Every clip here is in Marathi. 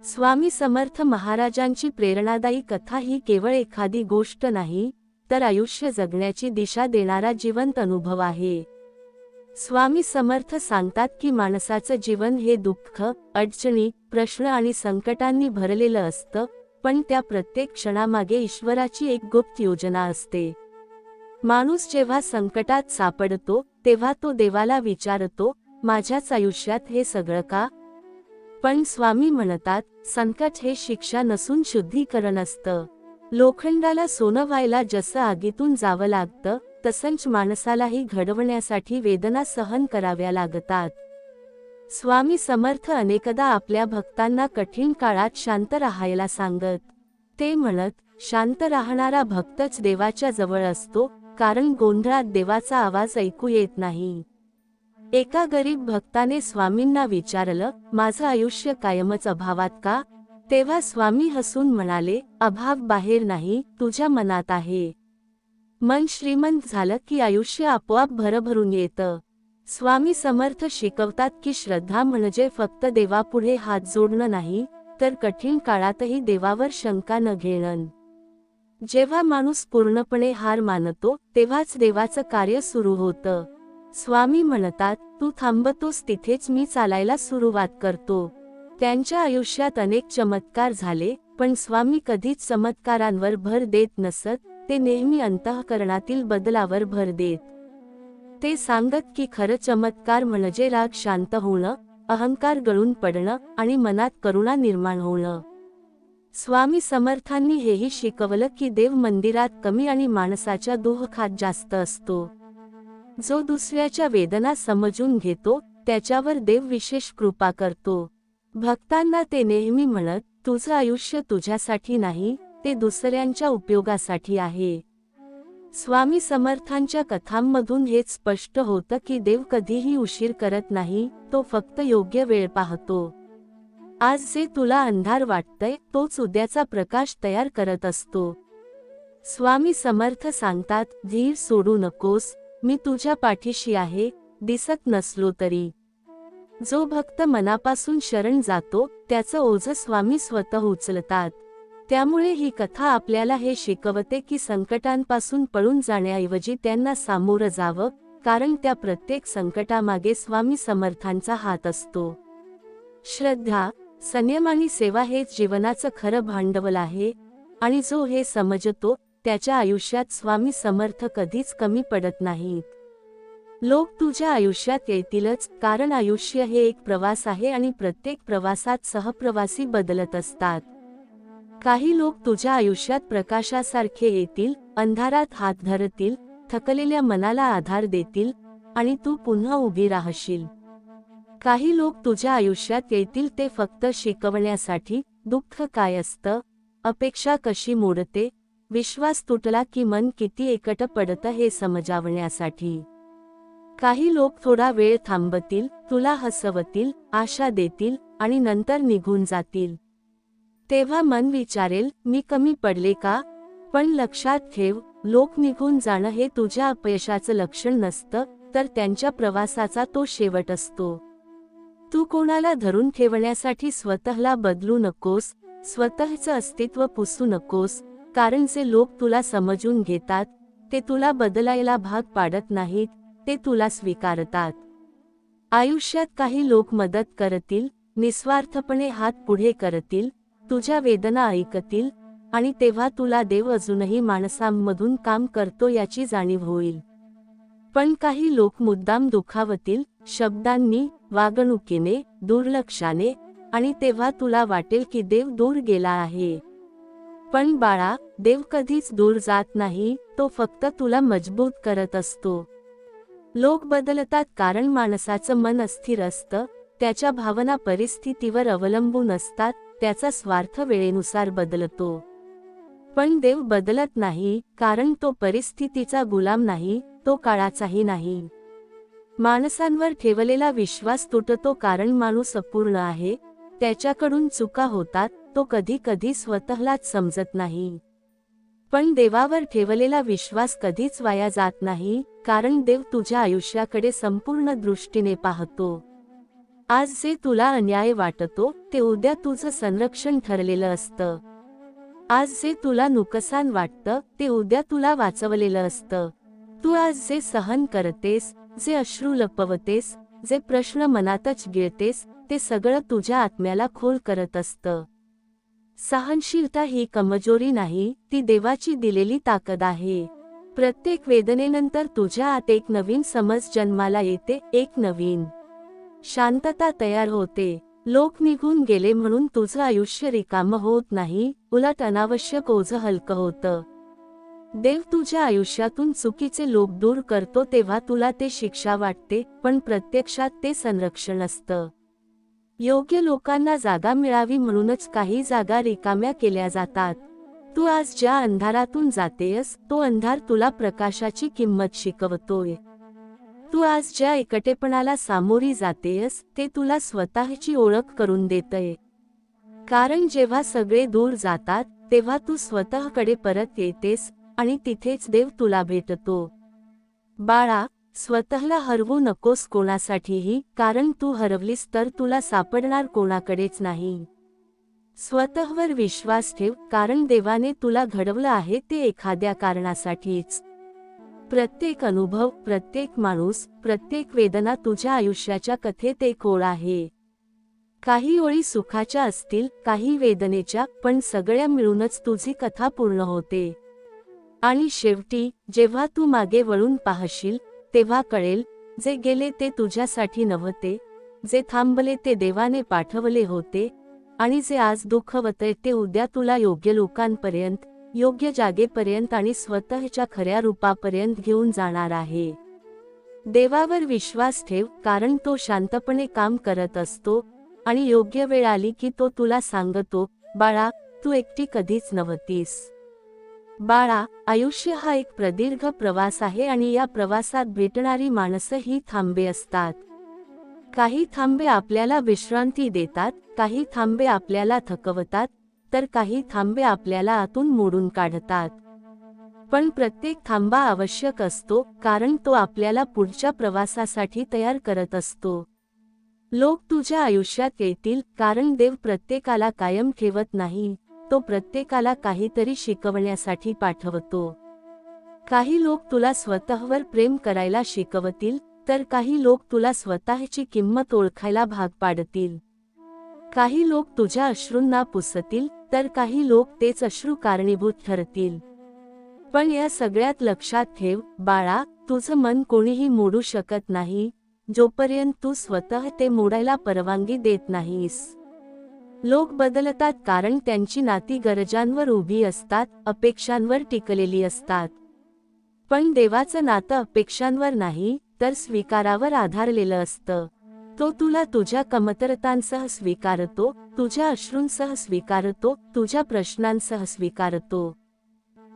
स्वामी समर्थ महाराजांची प्रेरणादायी कथा ही केवळ एखादी गोष्ट नाही, तर आयुष्य जगण्याची दिशा देणारा जिवंत अनुभव आहे। स्वामी समर्थ सांगतात की माणसाचं जीवन हे दुःख, अडचणी, प्रश्न आणि संकटांनी भरलेलं असतं, पण त्या प्रत्येक क्षणामागे ईश्वराची एक गुप्त योजना असते। माणूस जेव्हा संकटात सापडतो, तेव्हा तो देवाला विचारतो, माझ्याच आयुष्यात हे सगळं का? पण स्वामी म्हणतात, संकट हे शिक्षा नसून शुद्धीकरण असतं। लोखंडाला सोनं व्हायला जसं आगीतून जावं लागतं, तसंच माणसालाही घडवण्यासाठी वेदना सहन कराव्या लागतात। स्वामी समर्थ अनेकदा आपल्या भक्तांना कठीण काळात शांत राहायला सांगत। ते म्हणत, शांत राहणारा भक्तच देवाच्या जवळ असतो, कारण गोंधळात देवाचा आवाज ऐकू येत नाही। एका गरीब भक्ताने स्वामींना विचारलं, माझं आयुष्य कायमच अभावात का? तेव्हा स्वामी हसून म्हणाले, अभाव बाहेर नाही, तुझ्या मनात आहे। मन श्रीमंत झालं की आयुष्य आपोआप भरभरून येतं। स्वामी समर्थ शिकवतात की श्रद्धा म्हणजे फक्त देवापुढे हात जोडणं नाही, तर कठीण काळातही देवावर शंका न घेणं। जेव्हा माणूस पूर्णपणे हार मानतो, तेव्हाच देवाचं कार्य सुरू होतं। स्वामी म्हणतात, तू थांबतोस तिथेच मी चालायला सुरुवात करतो। त्यांच्या आयुष्यात अनेक चमत्कार झाले, पण स्वामी कधीच चमत्कारांवर भर देत नसत, ते नेहमी अंतःकरणातील बदलावर भर देत। ते सांगत की खरं चमत्कार म्हणजे राग शांत होणं, अहंकार गळून पडणं आणि मनात करुणा निर्माण होणं। स्वामी समर्थांनी हेही शिकवलं की देव मंदिरात कमी आणि माणसाच्या दुःखात जास्त असतो। जो दुसऱ्याच्या वेदना समजून घेतो, त्याच्यावर देव विशेष कृपा करतो। भक्तांना ते नेहमी म्हणत, तुझं आयुष्य तुझ्यासाठी नाही, ते दुसऱ्यांच्या उपयोगासाठी आहे। स्वामी समर्थांच्या कथांमधून हेच स्पष्ट होतं की देव कधीही उशीर करत नाही, तो फक्त योग्य वेळ पाहतो। आज जे तुला अंधार वाटतंय, तोच उद्याचा प्रकाश तयार करत असतो। स्वामी समर्थ सांगतात, धीर सोडू नकोस, मी तुझ्या पाठीशी आहे, दिसत नसलो तरी। जो भक्त मनापासून शरण जातो, त्याचं ओझं स्वामी स्वतः उचलतात। त्यामुळे ही कथा आपल्याला हे शिकवते की संकटांपासून पळून जाण्याऐवजी त्यांना सामोरं जावं, कारण त्या प्रत्येक संकटामागे स्वामी समर्थांचा हात असतो। श्रद्धा, संयम आणि सेवा हेच जीवनाचं खरं भांडवल आहे, आणि जो हे समजतो, त्याच्या आयुष्यात स्वामी समर्थ कधीच कमी पडत नाहीत। लोक तुझ्या आयुष्यात येतीलच, कारण आयुष्य हे एक प्रवास आहे आणि प्रत्येक प्रवासात सहप्रवासी बदलत असतात। काही लोक तुझ्या आयुष्यात प्रकाशासारखे येतील, अंधारात हात धरतील, थकलेल्या मनाला आधार देतील, आणि तू पुन्हा उभी राहशील। काही लोक तुझ्या आयुष्यात येतील ते फक्त शिकवण्यासाठी, दुःख काय असतं, अपेक्षा कशी मोडते, विश्वास तुटला की मन किती एकटं पडतं हे समजावण्यासाठी। काही लोक थोडा वेळ थांबतील, तुला हसवतील, आशा देतील, आणि नंतर निघून जातील। तेव्हा मन विचारेल, मी कमी पडले का? पण लक्षात ठेव, लोक निघून जाणं हे तुझ्या अपयशाचं लक्षण नसतं, तर त्यांच्या प्रवासाचा तो शेवट असतो। तू कोणाला धरून ठेवण्यासाठी स्वतःला बदलू नकोस, स्वतःचं अस्तित्व पुसू नकोस, कारण जे लोक तुला समजून घेतात, ते तुला बदलायला भाग पाडत नाहीत, ते तुला स्वीकारतात। आयुष्यात काही लोक मदत करतील, निस्वार्थपणे हात पुढे करतील, तुझ्या वेदना ऐकतील, आणि तेव्हा तुला देव अजूनही माणसांमधून काम करतो याची जाणीव होईल। पण काही लोक मुद्दाम दुखावतील, शब्दांनी, वागणुकीने, दुर्लक्षाने, आणि तेव्हा तुला वाटेल की देव दूर गेला आहे। पण बाळा, देव कधीच दूर जात नाही, तो फक्त तुला मजबूत करत असतो। लोक बदलतात कारण माणसाचं मन अस्थिर असतं, त्याच्या भावना परिस्थितीवर अवलंबून असतात, त्याचा स्वार्थ वेळेनुसार बदलतो। पण देव बदलत नाही, कारण तो परिस्थितीचा गुलाम नाही, तो काळाचाही नाही। माणसांवर ठेवलेला विश्वास तुटतो कारण माणूस अपूर्ण आहे, त्याच्याकडून चुका होतात, तो कधी कधी स्वतःलाच समजत नाही। पण देवावर ठेवलेला विश्वास कधीच वाया जात नाही, कारण देव तुझ्या आयुष्याकडे संपूर्ण दृष्टीने पाहतो। आज जे तुला अन्याय वाटतो ते उद्या तुझं संरक्षण ठरलेलं असतं. आज जे तुला नुकसान वाटतं ते उद्या तुला वाचवलेलं असतं. तू आज जे सहन करतेस, जे अश्रू लपवतेस, जे प्रश्न मनातच गिळतेस, ते सगळं तुझ्या आत्म्याला खोल करत असतं. सहनशीलता ही कमजोरी नाही, ती देवाची दिलेली ताकद आहे. प्रत्येक वेदनेनंतर तुझ्या आत एक नवीन समज जन्माला येते, एक नवीन शांतता तयार होते. लोक निघून गेले म्हणून तुझं आयुष्य रिकामं होत नाही, उलट अनावश्यक ओझं हलकं होतं. देव तुझ्या आयुष्यातून चुकीचे लोक दूर करतो तेव्हा तुला ते शिक्षा वाटते, पण प्रत्यक्षात ते संरक्षण असतं. योग्य लोकांना जागा मिळावी म्हणूनच काही जागा रिकाम्या केल्या जातात. तू आज ज्या अंधारातून जातेयस, तो अंधार तुला प्रकाशाची किंमत शिकवतोय. तू आज ज्या एकटेपणाला सामोरी जातेयस, ते तुला स्वतःची ओळख करून देतंय. कारण जेव्हा सगळे दूर जातात, तेव्हा तू स्वतःकडे परत येतेस, आणि तिथेच देव तुला भेटतो. बाळा, स्वतःला हरवू नकोस कोणासाठीही, कारण तू हरवलीस तर तुला सापडणार कोणाकडेच नाही. स्वतःवर विश्वास ठेव, कारण देवाने तुला घडवलं आहे ते एखाद्या कारणासाठीच. प्रत्येक अनुभव, प्रत्येक माणूस, प्रत्येक वेदना तुझ्या आयुष्याच्या कथेत एक ओळ आहे. काही ओळी सुखाच्या असतील, काही वेदनेच्या, पण सगळ्या मिळूनच तुझी कथा पूर्ण होते. आणि शेवटी, जेव्हा तू मागे वळून पाहशील, तेव्हा कळेल, जे गेले ते तुझ्यासाठी नव्हते, जे थांबले ते देवाने पाठवले होते, आणि जे आज दुःखवतंय ते उद्या तुला योग्य लोकांपर्यंत, योग्य जागेपर्यंत आणि स्वतःच्या खऱ्या रूपापर्यंत घेऊन जाणार आहे. देवावर विश्वास ठेव, कारण तो शांतपणे काम करत असतो, आणि योग्य वेळ आली की तो तुला सांगतो, बाळा, तू एकटी कधीच नव्हतीस. बाळा, आयुष्य हा एक प्रदीर्घ प्रवास आहे आणि या प्रवासात भेटणारी माणसं ही थांबे असतात. काही थांबे आपल्याला विश्रांती देतात, काही थांबे आपल्याला थकवतात, तर काही थांबे आपल्याला आतून मोडून काढतात. पण प्रत्येक थांबा आवश्यक असतो, कारण तो आपल्याला पुढच्या प्रवासासाठी तयार करत असतो. लोक तुझ्या आयुष्यात येतील, कारण देव प्रत्येकाला कायम ठेवत नाही, तो प्रत्येकाला काहीतरी शिकवण्यासाठी पाठवतो. काही लोक तुला स्वतःवर प्रेम करायला शिकवतील, तर काही लोक तुला स्वतःची किंमत ओळखायला भाग पाडतील. काही लोक तुझ्या अश्रूंना पुसतील, तर काही लोक तेच अश्रू कारणीभूत ठरतील. पण या सगळ्यात लक्षात ठेव, बाळा, तुझं मन कोणीही मोडू शकत नाही, जोपर्यंत तू स्वतः ते मोडायला परवानगी देत नाहीस. लोक बदलतात कारण त्यांची नाती गरजांवर उभी असतात, अपेक्षांवर टिकलेली असतात. पण देवाचं नातं अपेक्षांवर नाही, तर स्वीकारावर आधारलेलं असतं. तो तुला तुझ्या कमतरतांसह स्वीकारतो, तुझ्या अश्रूंसह स्वीकारतो, तुझ्या प्रश्नांसह स्वीकारतो.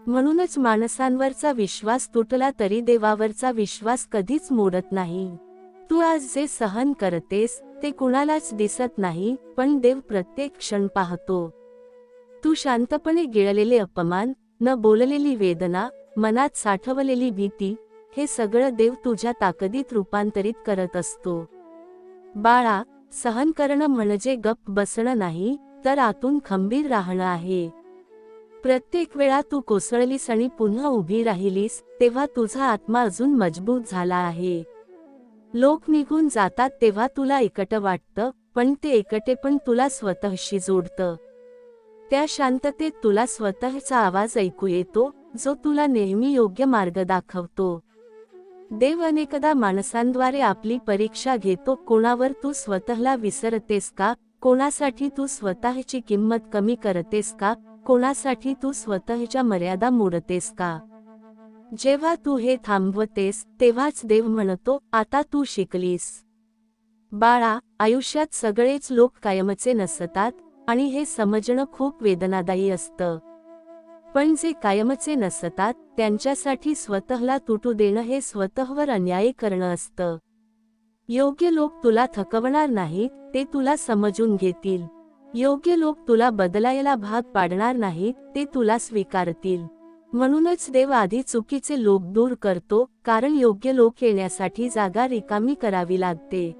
म्हणूनच माणसांवरचा विश्वास तुटला तरी देवावरचा विश्वास कधीच मोडत नाही. तू आज जे सहन करतेस, ते कुणालाच दिसत नाही, पण देव प्रत्येक क्षण पाहतो. तू शांतपणे गिळलेले अपमान, न बोललेली वेदना, मनात साठवलेली भीती, हे सगळं देव तुझ्या ताकदीत रूपांतरित करत असतो. बाळा, सहन करणं म्हणजे गप्प बसणं नाही, तर आतून खंबीर राहणं आहे. प्रत्येक वेळा तू कोसळलीस आणि पुन्हा उभी राहिलीस, तेव्हा तुझा आत्मा अजून मजबूत झाला आहे. लोक निघून जातात तेव्हा तुला एकटं वाटतं, पण ते एकटेपण तुला स्वतःशी जोडतं. त्या शांततेत तुला स्वतःचा आवाज ऐकू येतो, जो तुला नेहमी योग्य मार्ग दाखवतो. देव अनेकदा माणसांद्वारे आपली परीक्षा घेतो, कोणावर तू स्वतःला विसरतेस का, कोणासाठी तू स्वतःची किंमत कमी करतेस का, कोणासाठी तू स्वतःच्या मर्यादा मोडतेस का. जेव्हा तू हे थांबवतेस, तेव्हाच देव म्हणतो, आता तू शिकलीस. बाळा, आयुष्यात सगळेच लोक कायमचे नसतात, आणि हे समजणं खूप वेदनादायी असतं. पण जे कायमचे नसतात, त्यांच्यासाठी स्वतःला तुटू देणं हे स्वतःवर अन्याय करणं असतं. योग्य लोक तुला थकवणार नाहीत, ते तुला समजून घेतील. योग्य लोक तुला बदलायला भाग पाडणार नाहीत, ते तुला स्वीकारतील. म्हणूनच देव आधी चुकीचे लोक दूर करतो, कारण योग्य लोक येण्यासाठी जागा रिकामी करावी लागते.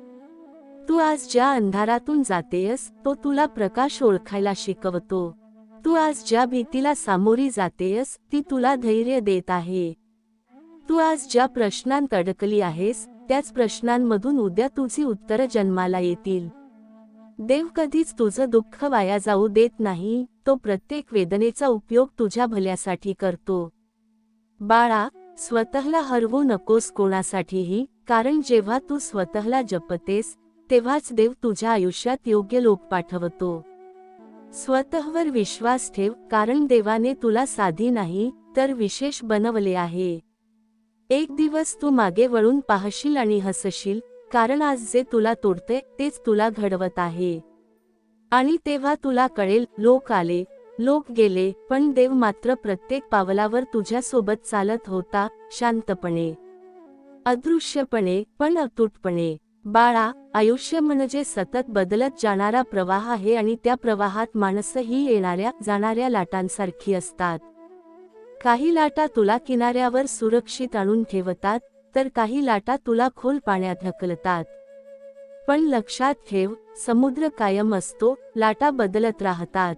तू आज ज्या अंधारातून जातेयस तो तुला प्रकाश ओळखायला शिकवतो. तू आज ज्या भीतीला सामोरी जातेयस ती तुला धैर्य देत आहे. तू आज ज्या प्रश्नांत अडकली आहेस त्याच प्रश्नांमधून उद्या तुझी उत्तरं जन्माला येतील. देव कधीच तुझं दुःख वाया जाऊ देत नाही, तो प्रत्येक वेदनेचा उपयोग तुझ्या भल्यासाठी करतो. बाळा, स्वतःला हरवू नकोस कोणासाठीही, कारण जेव्हा तू स्वतःला जपतेस तेव्हाच देव तुझ्या आयुष्यात योग्य लोक पाठवतो. स्वतःवर विश्वास ठेव, कारण देवाने तुला साधी नाही तर विशेष बनवले आहे. एक दिवस तू मागे वळून पाहशील आणि हसशील, कारण आज जे तुला तोडते तेच तुला घडवत आहे. आणि तेव्हा तुला कळेल, लोक आले, लोक गेले, पण देव मात्र प्रत्येक पावलावर तुझ्यासोबत चालत होता, शांतपणे, अदृश्यपणे, पण अतूटपणे. बाळा, आयुष्य म्हणजे सतत बदलत जाणारा प्रवाह आहे आणि त्या प्रवाहात माणसंही येणाऱ्या जाणाऱ्या लाटांसारखी असतात. काही लाटा तुला किनाऱ्यावर सुरक्षित आणून ठेवतात, तर काही लाटा तुला खोल पाण्यात ढकलतात. पण लक्षात ठेव, समुद्र कायम असतो, लाटा बदलत राहतात.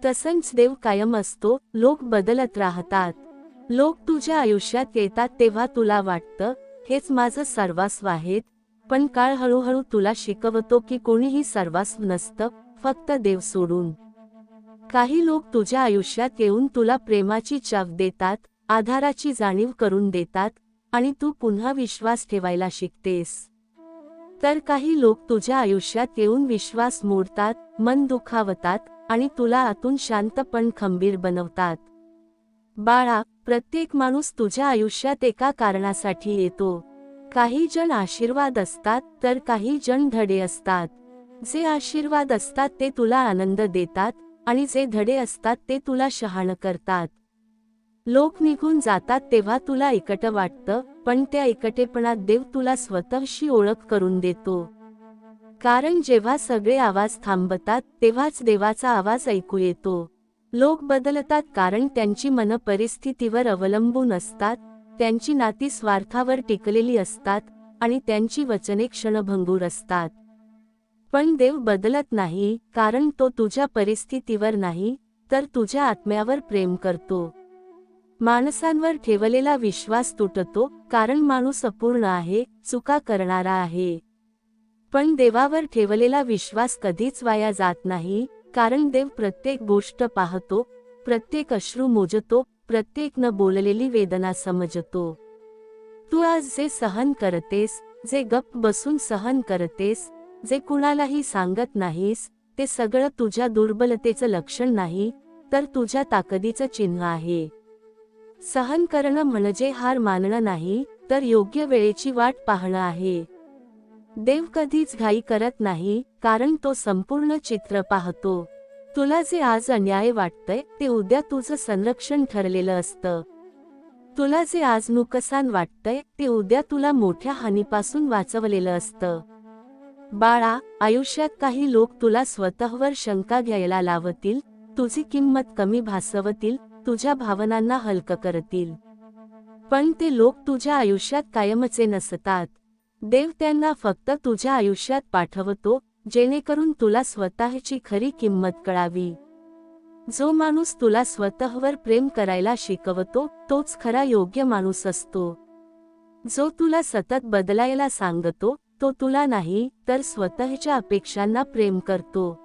तसंच देव कायम असतो, लोक बदलत राहतात. लोक तुझ्या आयुष्यात येतात तेव्हा तुला वाटतं, हेच माझं सर्वस्व आहेत, पण काळ हळूहळू तुला शिकवतो की कोणीही सर्वस्व नसतं, फक्त देव सोडून. काही लोक तुझ्या आयुष्यात येऊन तुला प्रेमाची चाव देतात, आधाराची जाणीव करून देतात, आणि तू पुन्हा विश्वास ठेवायला शिकतेस. तर काही लोक तुझ्या आयुष्यात येऊन विश्वास मोडतात, मन दुखावतात, आणि तुला आतून शांत पण खंबीर बनवतात. बाळा, प्रत्येक माणूस तुझ्या आयुष्यात एका कारणासाठी येतो. काही जण आशीर्वाद असतात तर काही जण धडे असतात. जे आशीर्वाद असतात ते तुला आनंद देतात, आणि जे धडे असतात ते तुला शहाणं करतात. लोक निघून जातात तेव्हा तुला एकटं वाटतं, पण त्या एकटेपणात देव तुला स्वतःशी ओळख करून देतो. कारण जेव्हा सगळे आवाज थांबतात तेव्हाच देवाचा आवाज ऐकू येतो. लोक बदलतात कारण त्यांची मनं परिस्थितीवर अवलंबून असतात, त्यांची नाती स्वार्थावर टिकलेली असतात, आणि त्यांची वचने क्षणभंगूर असतात. पण देव बदलत नाही, कारण तो तुझ्या परिस्थितीवर नाही, तर तुझ्या आत्म्यावर प्रेम करतो. माणसांवर ठेवलेला विश्वास तुटतो, कारण माणूस अपूर्ण आहे, चुका करणारा आहे. पण देवावर ठेवलेला विश्वास कधीच वाया जात नाही, कारण देव प्रत्येक गोष्ट पाहतो, प्रत्येक अश्रू मोजतो, प्रत्येक न बोललेली वेदना समजतो. तू आज जे सहन करतेस, जे गप्प बसून सहन करतेस, जे कुणालाही सांगत नाहीस, ते सगळं तुझ्या दुर्बलतेचं लक्षण नाही, तर तुझ्या ताकदीचं चिन्ह आहे. सहन करणं म्हणजे हार मानणं नाही, तर योग्य वेळेची वाट पाहणं आहे. देव कधीच घाई करत नाही, कारण तो संपूर्ण चित्र पाहतो. तुला जे आज अन्याय वाटतंय ते उद्या तुझं संरक्षण ठरलेलं असतं. तुला जे आज नुकसान वाटतंय ते उद्या तुला मोठ्या हानीपासून वाचवलेलं असतं. बाळा, आयुष्यात काही लोक तुला स्वतःवर शंका घ्यायला लावतील, तुझी किंमत कमी भासवतील, तुझ्या भावनांना हलकं करतील. पण ते लोक तुझ्या आयुष्यात कायमचे नसतात. देव त्यांना फक्त तुझ्या आयुष्यात पाठवतो, जेणेकरून तुला स्वतःची खरी किंमत कळावी. जो माणूस तुला स्वतःवर प्रेम करायला शिकवतो, तोच खरा योग्य माणूस असतो. जो तुला सतत बदलायला सांगतो, तो तुला नाही, तर स्वतःच्या अपेक्षांना प्रेम करतो.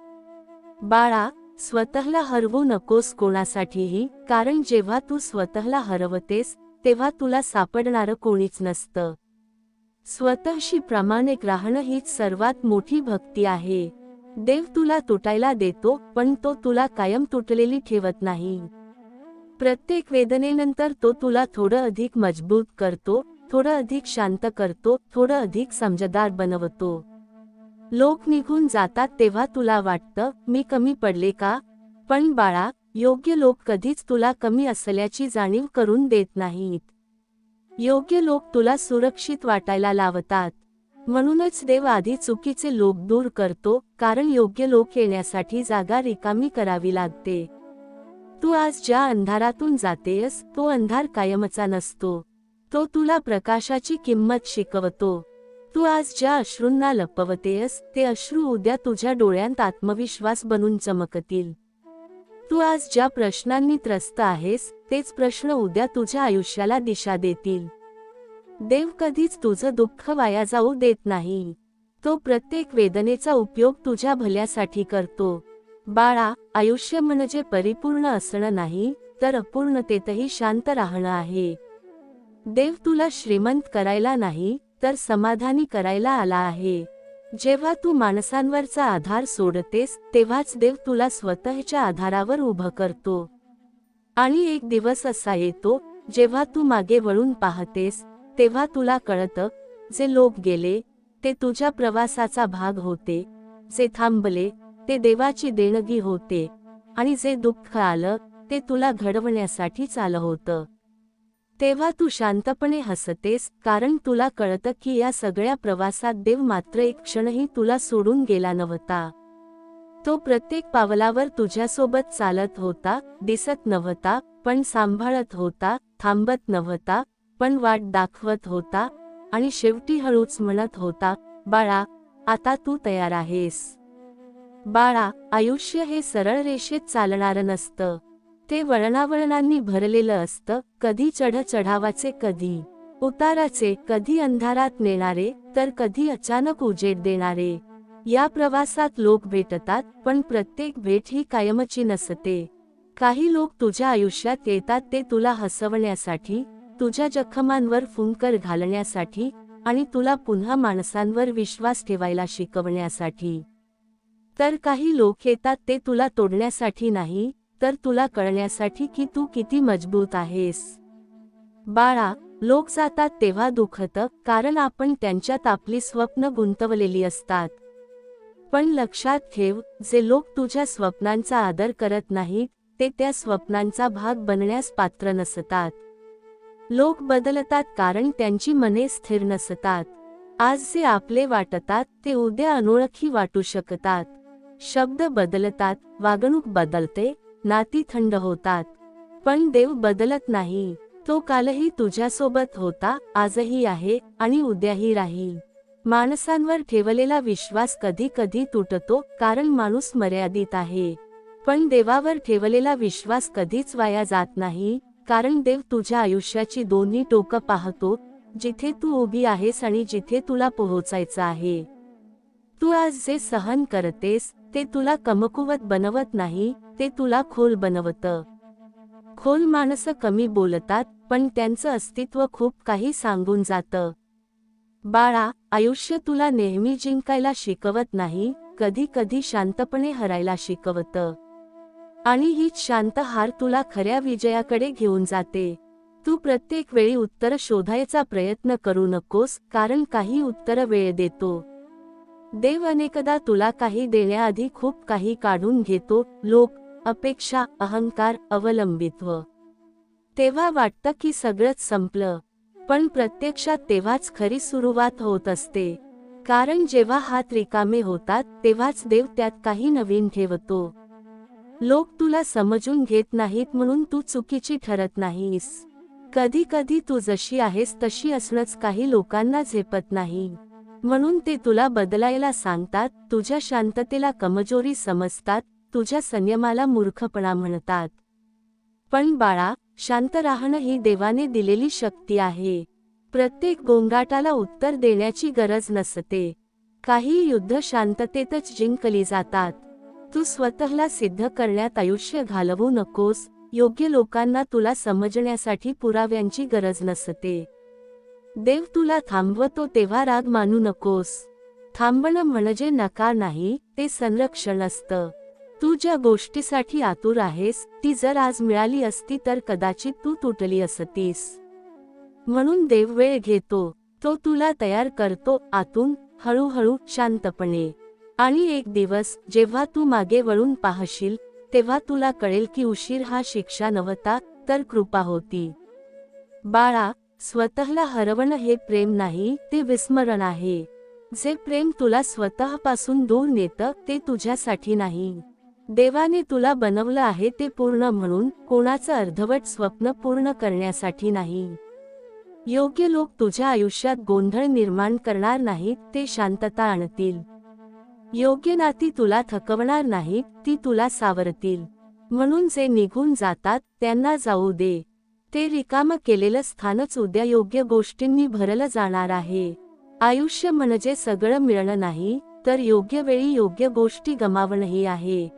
बाळा, स्वतःला हरवू नकोस कोणासाठीही, कारण जेव्हा तू स्वतःला हरवतेस, तेव्हा तुला सापडणारं कोणीच नसतं. स्वतःशी प्रामाणिक राहणं हीच सर्वात मोठी भक्ती आहे. देव तुला तुटायला देतो, पण तो तुला कायम तुटलेली ठेवत नाही. प्रत्येक वेदनेनंतर तो तुला थोडं अधिक मजबूत करतो, थोडं अधिक शांत करतो, थोडं अधिक समजदार बनवतो. लोक निघून जातात तेव्हा तुला वाटतं, मी कमी पडले का? पण बाळा, योग्य लोक कधीच तुला कमी असल्याची जाणीव करून देत नाहीत. योग्य लोक तुला सुरक्षित वाटायला लावतात. म्हणूनच देव आधी चुकीचे लोक दूर करतो, कारण योग्य लोक येण्यासाठी जागा रिकामी करावी लागते. तू आज ज्या अंधारातून जातेस, तो अंधार कायमचा नसतो. तो तुला प्रकाशाची किंमत शिकवतो. तू आज ज्या अश्रूंना लपवतेस ते अश्रू उद्या तुझ्या डोळ्यांत आत्मविश्वास बनून चमकतील. तू आज ज्या प्रश्नांनी त्रस्त आहेस तेच प्रश्न उद्या तुझ्या आयुष्याला दिशा देतील. देव कधीच तुझं दुःख वाया जाऊ देत नाही. तो प्रत्येक वेदनेचा उपयोग तुझ्या भल्यासाठी करतो. बाळा, आयुष्य म्हणजे परिपूर्ण असणं नाही, तर अपूर्णतेतही शांत राहणं आहे. देव तुला श्रीमंत करायला नाही, तर समाधानी करायला आला आहे. जेव्हा तू माणसांवरचा आधार सोडतेस तेव्हाच देव तुला स्वतःच्या आधारावर उभं करतो. आणि एक दिवस असा येतो जेव्हा तू मागे वळून पाहतेस तेव्हा तुला कळतं, जे लोक गेले ते तुझ्या प्रवासाचा भाग होते, जे थांबले ते देवाची देणगी होते, आणि जे दुःख आलं ते तुला घडवण्यासाठीच आलं होतं. तेव्हा तू शांतपणे हसतेस, कारण तुला कळतं की या सगळ्या प्रवासात देव मात्र एक क्षणही तुला सोडून गेला नव्हता. तो प्रत्येक पावलावर तुझ्यासोबत चालत होता, दिसत नव्हता पण सांभाळत होता, थांबत नव्हता पण वाट दाखवत होता, आणि शेवटी हळूच म्हणत होता, बाळा, आता तू तयार आहेस. बाळा, आयुष्य हे सरळ रेषेत चालणारं नसतं. ते वळणावळणांनी भरलेलं असतं, कधी चढावाचे, कधी उताराचे, कधी अंधारात नेणारे तर कधी अचानक उजेड देणारे. या प्रवासात लोक भेटतात, पण प्रत्येक भेट ही कायमची नसते. काही लोक तुझ्या आयुष्यात येतात ते तुला हसवण्यासाठी, तुझ्या जखमांवर फुंकर घालण्यासाठी, आणि तुला पुन्हा माणसांवर विश्वास ठेवायला शिकवण्यासाठी. तर काही लोक येतात ते तुला तोडण्यासाठी नाही, तर तुला कळण्यासाठी की तू किती मजबूत आहेस. बाळा, लोक जातात तेव्हा दुखतं, कारण आपण त्यांच्यात आपली स्वप्न गुंतवलेली असतात. पण लक्षात ठेव, जे लोक तुझ्या स्वप्नांचा आदर करत नाहीत ते त्या स्वप्नांचा भाग बनण्यास पात्र नसतात. लोक बदलतात कारण त्यांची मने स्थिर नसतात. आज जे आपले वाटतात ते उद्या अनोळखी वाटू शकतात. शब्द बदलतात, वागणूक बदलते, नाती थंड होतात, पण देव बदलत नाही. तो कालही तुझ्यासोबत होता, आजही आहे आणि उद्याही राहील. माणसांवर ठेवलेला विश्वास कधी कधी तुटतो, कारण माणूस मर्यादित आहे. पण देवावर ठेवलेला विश्वास कधीच वाया जात नाही, कारण देव तुझ्या आयुष्याची दोन्ही टोकं पाहतो, जिथे तू उभी आहेस आणि जिथे तुला पोहोचायचं आहे. तू आज जे सहन करतेस ते तुला कमकुवत बनवत नाही, ते तुला खोल बनवतं. खोल माणसं कमी बोलतात, पण त्यांचं अस्तित्व खूप काही सांगून जातं. बाळा, आयुष्य तुला नेहमी जिंकायला शिकवत नाही, कधी कधी शांतपणे हरायला शिकवतं. आणि हीच शांत हार तुला खऱ्या विजयाकडे घेऊन जाते. तू प्रत्येक वेळी उत्तर शोधायचा प्रयत्न करू नकोस, कारण काही उत्तर वेळ देतो. देव अनेकदा तुला काही देण्याआधी खूप काही काढून घेतो, लोक, अपेक्षा, अहंकार, अवलंबित्व. तेव्हा वाटतं की सगळंच संपलं, पण प्रत्यक्षात तेव्हाच खरी सुरुवात होत असते. कारण जेव्हा हात रिकामे होतात तेव्हाच देव त्यात काही नवीन ठेवतो. लोक तुला समजून घेत नाहीत म्हणून तू चुकीची ठरत नाहीस. कधी कधी तू जशी आहेस तशी असणंच काही लोकांना झेपत नाही, म्हणून ते तुला बदलायला सांगतात, तुझ्या शांततेला कमजोरी समजतात, तुझ्या संयमाला मूर्खपणा म्हणतात. पण बाळा, शांत राहणं ही देवाने दिलेली शक्ती आहे. प्रत्येक गोंगाटाला उत्तर देण्याची गरज नसते. काही युद्ध शांततेतच जिंकली जातात. तू स्वतःला सिद्ध करण्यात आयुष्य घालवू नकोस. योग्य लोकांना तुला समजण्यासाठी पुराव्यांची गरज नसते. देव तुला थांबवतो तेव्हा राग मानू नकोस. थांबणं म्हणजे नकार नाही, ते संरक्षण असतं. तू ज्या गोष्टीसाठी आतुर आहेस ती जर आज मिळाली असती तर कदाचित तू तुटली असतीस. म्हणून देव वेळ घेतो, तो तुला तयार करतो, आतून, हळूहळू, शांतपणे. आणि एक दिवस जेव्हा तू मागे वळून पाहशील तेव्हा तुला कळेल की उशीर हा शिक्षा नव्हता, तर कृपा होती. बाळा, स्वतःला हरवणं हे प्रेम नाही, ते विस्मरण आहे. जे प्रेम तुला स्वतःपासून दूर नेतं ते तुझ्यासाठी नाही. देवाने तुला बनवलं आहे ते पूर्ण म्हणून, कोणाचं अर्धवट स्वप्न पूर्ण करण्यासाठी नाही. योग्य लोक तुझ्या आयुष्यात गोंधळ निर्माण करणार नाहीत, ते शांतता आणतील. योग्य नाती तुला थकवणार नाहीत, ती तुला सावरतील. म्हणून जे निघून जातात त्यांना जाऊ दे. ते रिकामं केलेलं स्थानच उद्या योग्य गोष्टींनी भरलं जाणार आहे. आयुष्य म्हणजे सगळं मिळणं नाही, तर योग्य वेळी योग्य गोष्टी गमावणंही आहे.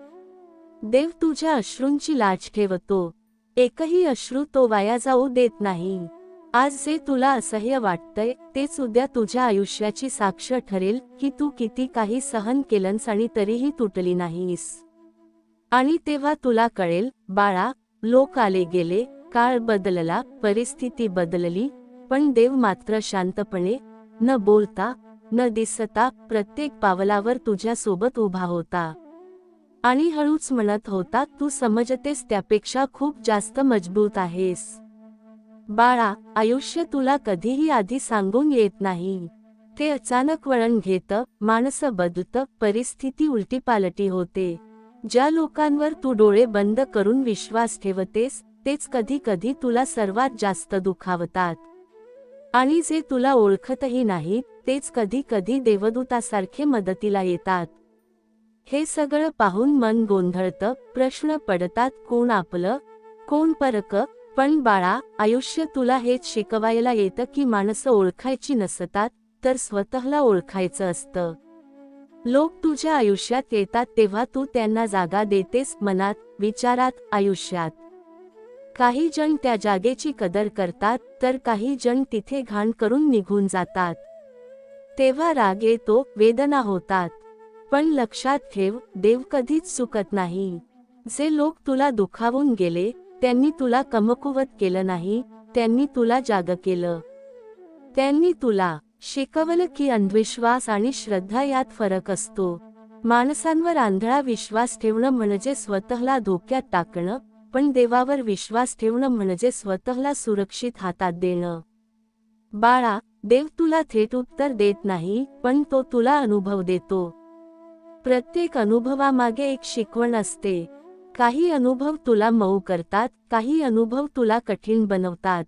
देव तुझ्या अश्रूंची लाज ठेवतो. एकही अश्रू तो वाया जाऊ देत नाही. आज जे तुला असह्य वाटतंय तेच उद्या तुझ्या आयुष्याची साक्ष ठरेल की तू किती काही सहन केलंस आणि तरीही तुटली नाहीस. आणि तेव्हा तुला कळेल, बाळा, लोक आले गेले, काळ बदलला, परिस्थिती बदलली, पण देव मात्र शांतपणे, न बोलता, न दिसता प्रत्येक पावलावर तुझ्या सोबत उभा होता. आणि हळूच म्हणत होता, तू समजतेस त्यापेक्षा खूप जास्त मजबूत आहेस. बाळा, आयुष्य तुला कधीही आधी सांगून येत नाही. ते अचानक वळण घेतं, माणसं बदलतं, परिस्थिती उलटीपालटी होते. ज्या लोकांवर तू डोळे बंद करून विश्वास ठेवतेस तेच कधी कधी तुला सर्वात जास्त दुखावतात. आणि जे तुला ओळखतही नाहीत तेच कधी कधी देवदूतासारखे मदतीला येतात. हे सगळं पाहून मन गोंधळतं, प्रश्न पडतात, कोण आपलं, कोण परक. पण बाळा, आयुष्य तुला हेच शिकवायला येतं की माणसं ओळखायची नसतात, तर स्वतःला ओळखायचं असतं. लोक तुझ्या आयुष्यात येतात तेव्हा तू त्यांना जागा देतेस, मनात, विचारात, आयुष्यात. काही जण त्या जागेची कदर करतात, तर काही जण तिथे घाण करून निघून जातात. तेव्हा राग येतो, वेदना होतात. पण लक्षात ठेव, देव कधीच चुकत नाही. जे लोक तुला दुखावून गेले त्यांनी तुला कमकुवत केलं नाही, त्यांनी तुला जाग केलं. त्यांनी तुला शिकवलं की अंधविश्वास आणि श्रद्धा यात फरक असतो. माणसांवर आंधळा विश्वास ठेवणं म्हणजे स्वतःला धोक्यात टाकणं, पण देवावर विश्वास ठेवणं म्हणजे स्वतःला सुरक्षित हातात देणं. बाळा, देव तुला थेट उत्तर देत नाही, पण तो तुला अनुभव देतो. प्रत्येक अनुभवामागे एक शिकवण असते. काही अनुभव तुला मऊ करतात, काही अनुभव तुला कठीण बनवतात.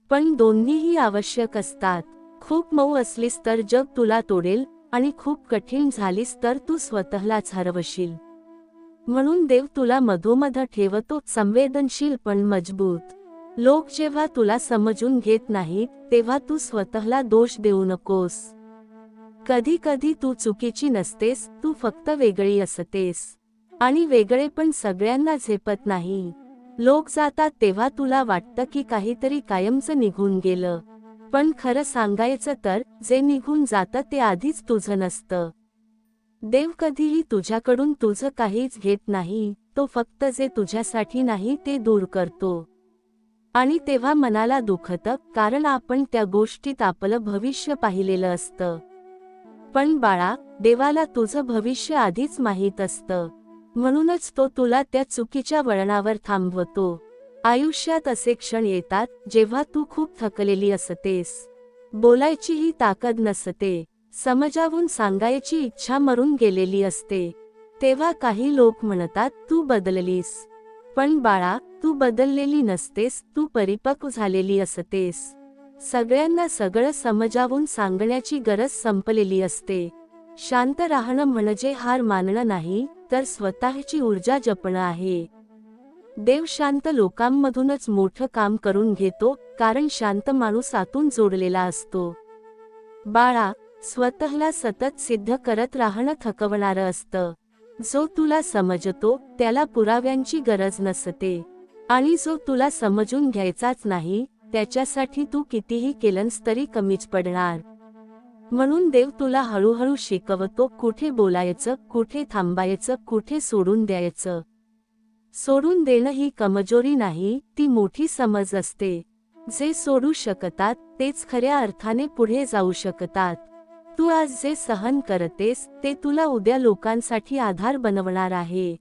पण दोन्हीही आवश्यक असतात. खूप मऊ असलीस तर जग तुला तोडेल, आणि खूप कठीण झालीस तर तू स्वतःलाच हरवशील. म्हणून देव तुला मधोमध ठेवतो, संवेदनशील पण मजबूत. लोक जेव्हा तुला समजून घेत नाहीत तेव्हा तू स्वतःला दोष देऊ नकोस. कधी कधी तू चुकीची नसतेस, तू फक्त वेगळी असतेस. आणि वेगळे पण सगळ्यांना झेपत नाही. लोक जातात तेव्हा तुला वाटतं की काहीतरी कायमचं निघून गेलं. पण खरं सांगायचं तर जे निघून जातं ते आधीच तुझं नसतं. देव कधीही तुझ्याकडून तुझं काहीच घेत नाही, तो फक्त जे तुझ्यासाठी नाही ते दूर करतो. आणि तेव्हा मनाला दुखतं, कारण आपण त्या गोष्टीत आपलं भविष्य पाहिलेलं असतं. पण बाळा, देवाला तुझं भविष्य आधीच माहीत असतं. म्हणूनच तो तुला त्या चुकीच्या वळणावर थांबवतो. आयुष्यात असे क्षण येतात जेव्हा तू खूप थकलेली असतेस, बोलायचीही ताकद नसते, समजावून सांगायची इच्छा मरून गेलेली असते. तेव्हा काही लोक म्हणतात, तू बदललीस. पण बाळा, तू बदललेली नसतेस, तू परिपक्व झालेली असतेस. सगळ्यांना सगळं समजावून सांगण्याची गरज संपलेली असते. शांत राहणं म्हणजे हार मानणं नाही, तर स्वतःची ऊर्जा जपणं आहे. देव शांत लोकांमधूनच मोठं काम करून घेतो, कारण शांत माणूस आतून जोडलेला असतो. बाळा, स्वतःला सतत सिद्ध करत राहणं थकवणारं असतं. जो तुला समजतो त्याला पुराव्यांची गरज नसते. आणि जो तुला समजून घ्यायचाच नाही, त्याच्यासाठी तू कितीही केलंस तरी कमीच पडणार. म्हणून देव तुला हळूहळू शिकवतो, कुठे बोलायचं, कुठे थांबायचं, कुठे सोडून द्यायचं. सोडून देणं ही कमजोरी नाही, ती मोठी समज असते. जे सोडू शकतात तेच खऱ्या अर्थाने पुढे जाऊ शकतात. तू आज जे सहन करतेस ते तुला उद्या लोकांसाठी आधार बनवणार आहे.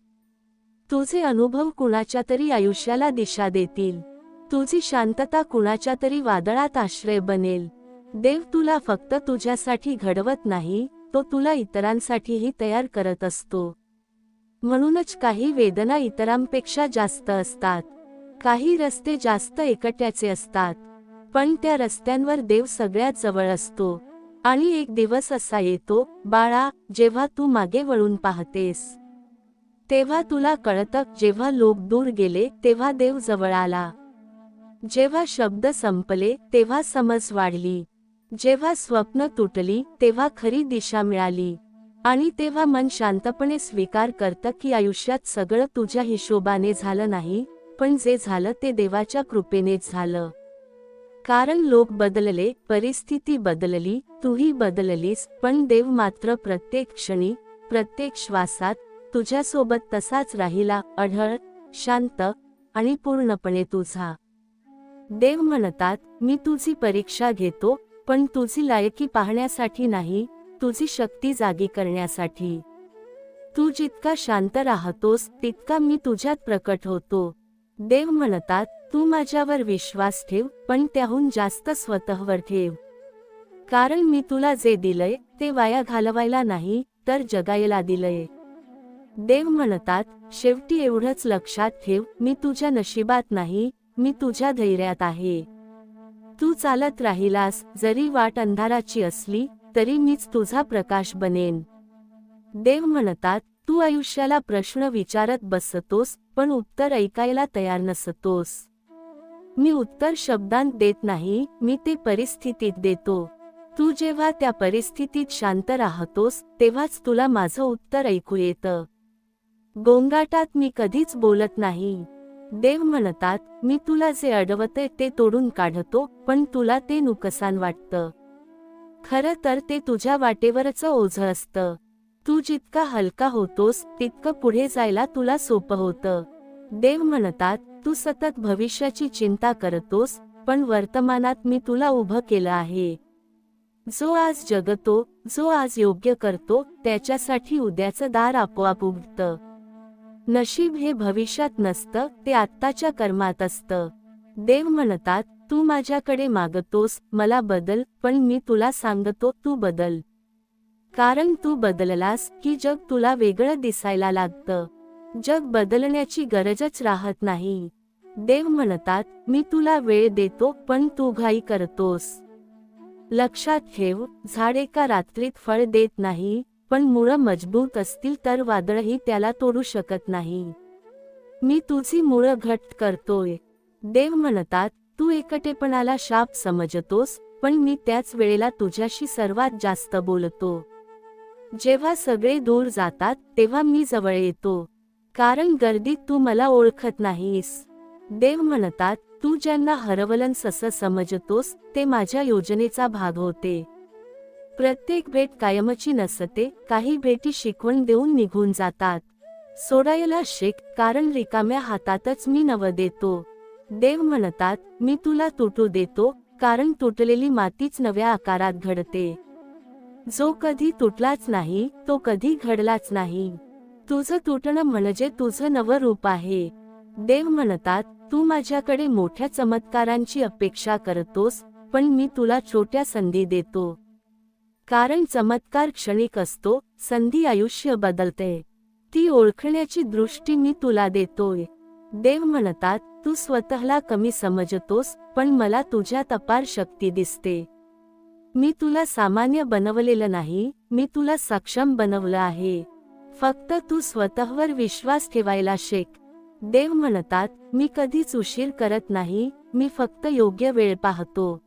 तुझे अनुभव कुणाच्या तरी आयुष्याला दिशा देतील. तुझी शांतता कुणाच्या तरी वादळात आश्रय बनेल. देव तुला फक्त तुझ्यासाठी घडवत नाही, तो तुला इतरांसाठीही तयार करत असतो. म्हणूनच काही वेदना इतरांपेक्षा जास्त असतात. काही रस्ते जास्त एकट्याचे असतात. पण त्या रस्त्यांवर देव सगळ्यात जवळ असतो. आणि एक दिवस असा येतो, बाळा, जेव्हा तू मागे वळून पाहतेस तेव्हा तुला कळतं, जेव्हा लोक दूर गेले तेव्हा देव जवळ आला. जेव्हा शब्द संपले तेव्हा समज वाढली. जेव्हा स्वप्न तुटली तेव्हा खरी दिशा मिळाली. आणि तेव्हा मन शांतपणे स्वीकार करतं की आयुष्यात सगळं तुझ्या हिशोबाने झालं नाही, पण जे झालं ते देवाच्या कृपेनेच झालं. कारण लोक बदलले, परिस्थिती बदलली, तूही बदललीस, पण देव मात्र प्रत्येक क्षणी, प्रत्येक श्वासात तुझ्यासोबत तसाच राहिला, अढळ, शांत आणि पूर्णपणे तुझा. देव म्हणतात, मी तुझी परीक्षा घेतो, पण तुझी लायकी पाहण्यासाठी नाही, तुझी शक्ती जागी करण्यासाठी. तू जितका शांत राहतोस तितका मी तुझ्यात प्रकट होतो. देव म्हणतात, तू माझ्यावर विश्वास ठेव, पण त्याहून जास्त स्वतःवर ठेव. कारण मी तुला जे दिलंय ते वाया घालवायला नाही, तर जगायला दिलंय. देव म्हणतात, शेवटी एवढंच लक्षात ठेव, मी तुझ्या नशिबात नाही, मी तुझ्या धैर्यात आहे. तू चालत राहिलास, जरी वाट अंधाराची असली, तरी मीच तुझा प्रकाश बनेन. देव म्हणतात, तू आयुष्याला प्रश्न विचारत बसतोस, पण उत्तर ऐकायला तयार नसतोस. मी उत्तर शब्दांत देत नाही, मी ते परिस्थितीत देतो. तू जेव्हा त्या परिस्थितीत शांत राहतोस, तेव्हाच तुला माझं उत्तर ऐकू येतं. गोंगाटात मी कधीच बोलत नाही. देव म्हणतात, मी तुला जे अडवतंय ते तोडून काढतो, पण तुला ते नुकसान वाटतं. खरं तर ते तुझ्या वाटेवरच ओझं असतं. तू जितका हलका होतोस, तितकं पुढे जायला तुला सोपं होतं. देव म्हणतात, तू सतत भविष्याची चिंता करतोस, पण वर्तमानात मी तुला उभं केलं आहे. जो आज जगतो, जो आज योग्य करतो, त्याच्यासाठी उद्याचं दार आपोआप उघडतं. नशीब हे भविष्यात नसतं, ते आत्ताच्या कर्मात असतं. देव म्हणतात, तू माझ्याकडे मागतोस, मला बदल, पण मी तुला सांगतो, तू बदल. कारण तू बदललास की जग तुला वेगळं दिसायला लागतं. जग बदलण्याची गरजच राहत नाही. देव म्हणतात, मी तुला वेळ देतो, पण तू घाई करतोस. लक्षात ठेव, झाड एका रात्रीत फळ देत नाही, पण मुळं मजबूत असतील तर वादळही त्याला तोडू शकत नाही. मी तुझी मुळं घट्ट करतोय. देव म्हणतात, तू एकटेपणाला शाप समजतोस, पण मी त्याच वेळेला तुझ्याशी सर्वात जास्त बोलतो. जेव्हा सगळे दूर जातात तेव्हा मी जवळ येतो. कारण गर्दीत तू मला ओळखत नाहीस. देव म्हणतात, तू ज्यांना हरवलंस असं समजतोस, ते माझ्या योजनेचा भाग होते. प्रत्येक भेट कायमची नसते, काही भेटी शिकवण देऊन निघून जातात. सोडायला शिक, कारण रिकाम्या हातातच मी नवं देतो. देव म्हणतात, मी तुला तुटू देतो, कारण तुटलेली मातीच नव्या आकारात घडते. जो कधी तुटलाच नाही, तो कधी घडलाच नाही. तुझं तुटणं म्हणजे तुझं नवं रूप आहे. देव म्हणतात, तू माझ्याकडे मोठ्या चमत्कारांची अपेक्षा करतोस, पण मी तुला छोट्या संधी देतो. कारण चमत्कार क्षणिक असतो, संधी आयुष्य बदलते. ती ओळखण्याची दृष्टी मी तुला देतोय. देव म्हणतात, तू स्वतःला कमी समजतोस, पण मला तुझ्यात अपार शक्ती दिसते. मी तुला सामान्य बनवलेलं नाही, मी तुला सक्षम बनवलं आहे. फक्त तू स्वतःवर विश्वास ठेवायला शिक. देव म्हणतात, मी कधीच उशीर करत नाही, मी फक्त योग्य वेळ पाहतो.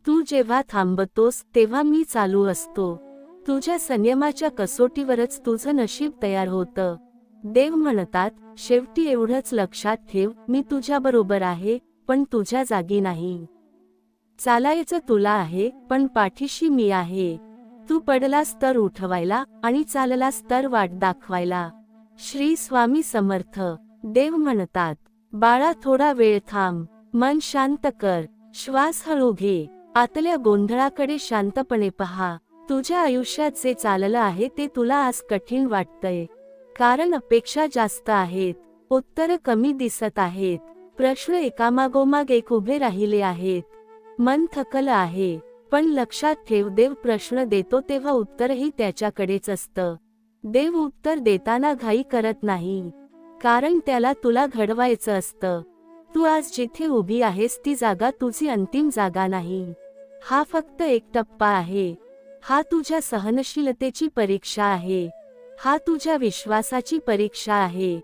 तू जेव्हा थांबतोस तेव्हा मी चालू असतो. तुझ्या संयमाच्या कसोटीवरच तुझं नशीब तयार होतं. देव म्हणतात, शेवटी एवढंच लक्षात ठेव, मी तुझ्याबरोबर आहे, पण तुझ्या जागी नाही. चालायचं तुला आहे, पण पाठीशी मी आहे. तू पडलास तर उठवायला, आणि चाललास तर वाट दाखवायला. श्री स्वामी समर्थ. देव म्हणतात, बाळा, थोडा वेळ थांब, मन शांत कर, श्वास हळू घे, आतल्या गोंधळाकडे शांतपणे पहा. तुझ्या आयुष्यात जे चाललं आहे ते तुला आज कठीण वाटतंय. कारण अपेक्षा जास्त आहेत, उत्तरं कमी दिसत आहेत, प्रश्न एकामागोमाग एक उभे राहिले आहेत. मन थकलं आहे, पण लक्षात ठेव, देव प्रश्न देतो तेव्हा उत्तरही त्याच्याकडेच असतं. देव उत्तर देताना घाई करत नाही, कारण त्याला तुला घडवायचं असतं. तू आज जिथे उभी आहेस ती जागा तुझी अंतिम जागा नाही. हा फक्त एक टप्पा आहे. हा तुझ्या सहनशीलतेची परीक्षा आहे. हा तुझ्या विश्वासाची परीक्षा आहे.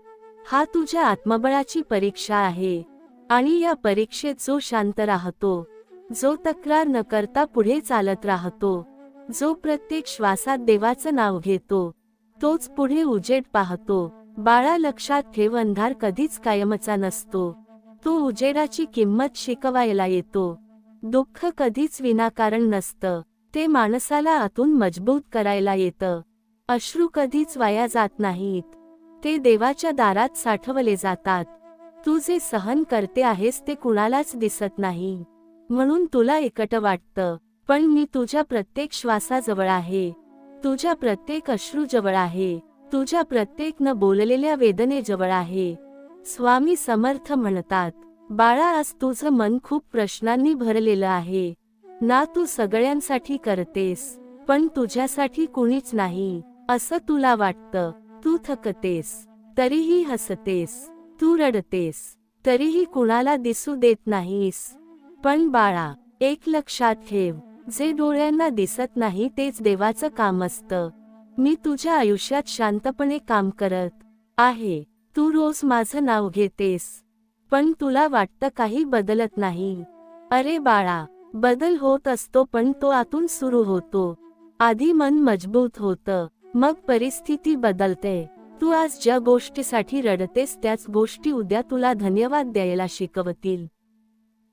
हा तुझ्या आत्मबळाची परीक्षा आहे. आणि या परीक्षेत जो शांत राहतो, जो तक्रार न करता पुढे चालत राहतो, जो प्रत्येक श्वासात देवाचं नाव घेतो, तोच पुढे उजेड पाहतो. बाळा, लक्षात ठेव, अंधार कधीच कायमचा नसतो. तो उजेडाची किंमत शिकवायला येतो. दुःख कधीच विनाकारण नसतं. ते माणसाला आतून मजबूत करायला येतं. अश्रू कधीच वाया जात नाहीत. ते देवाच्या दारात साठवले जातात. तू जे सहन करते आहेस ते कुणालाच दिसत नाही, म्हणून तुला एकट वाटतं. पण मी तुझ्या प्रत्येक श्वासाजवळ आहे. तुझ्या प्रत्येक अश्रूजवळ आहे. तुझ्या प्रत्येक न बोललेल्या वेदनेजवळ आहे. स्वामी समर्थ म्हणतात, बाळा, आज तुझं मन खूप प्रश्नांनी भरलेलं आहे ना. तू सगळ्यांसाठी करतेस, पण तुझ्यासाठी कुणीच नाही असं तुला वाटतं. तू थकतेस, तरीही हसतेस. तू रडतेस, तरीही कुणाला दिसू देत नाहीस. पण बाळा, एक लक्षात ठेव, जे डोळ्यांना दिसत नाही तेच देवाचं काम असतं. मी तुझ्या आयुष्यात शांतपणे काम करत आहे. तू रोज माझं नाव घेतेस, पण तुला वाटतं काही बदलत नाही. अरे बाळा, बदल होत असतो, पण तो आतून सुरू होतो. आधी मन मजबूत होतं, मग परिस्थिती बदलते. तू आज ज्या गोष्टीसाठी रडतेस त्याच गोष्टी उद्या तुला धन्यवाद द्यायला शिकवतील.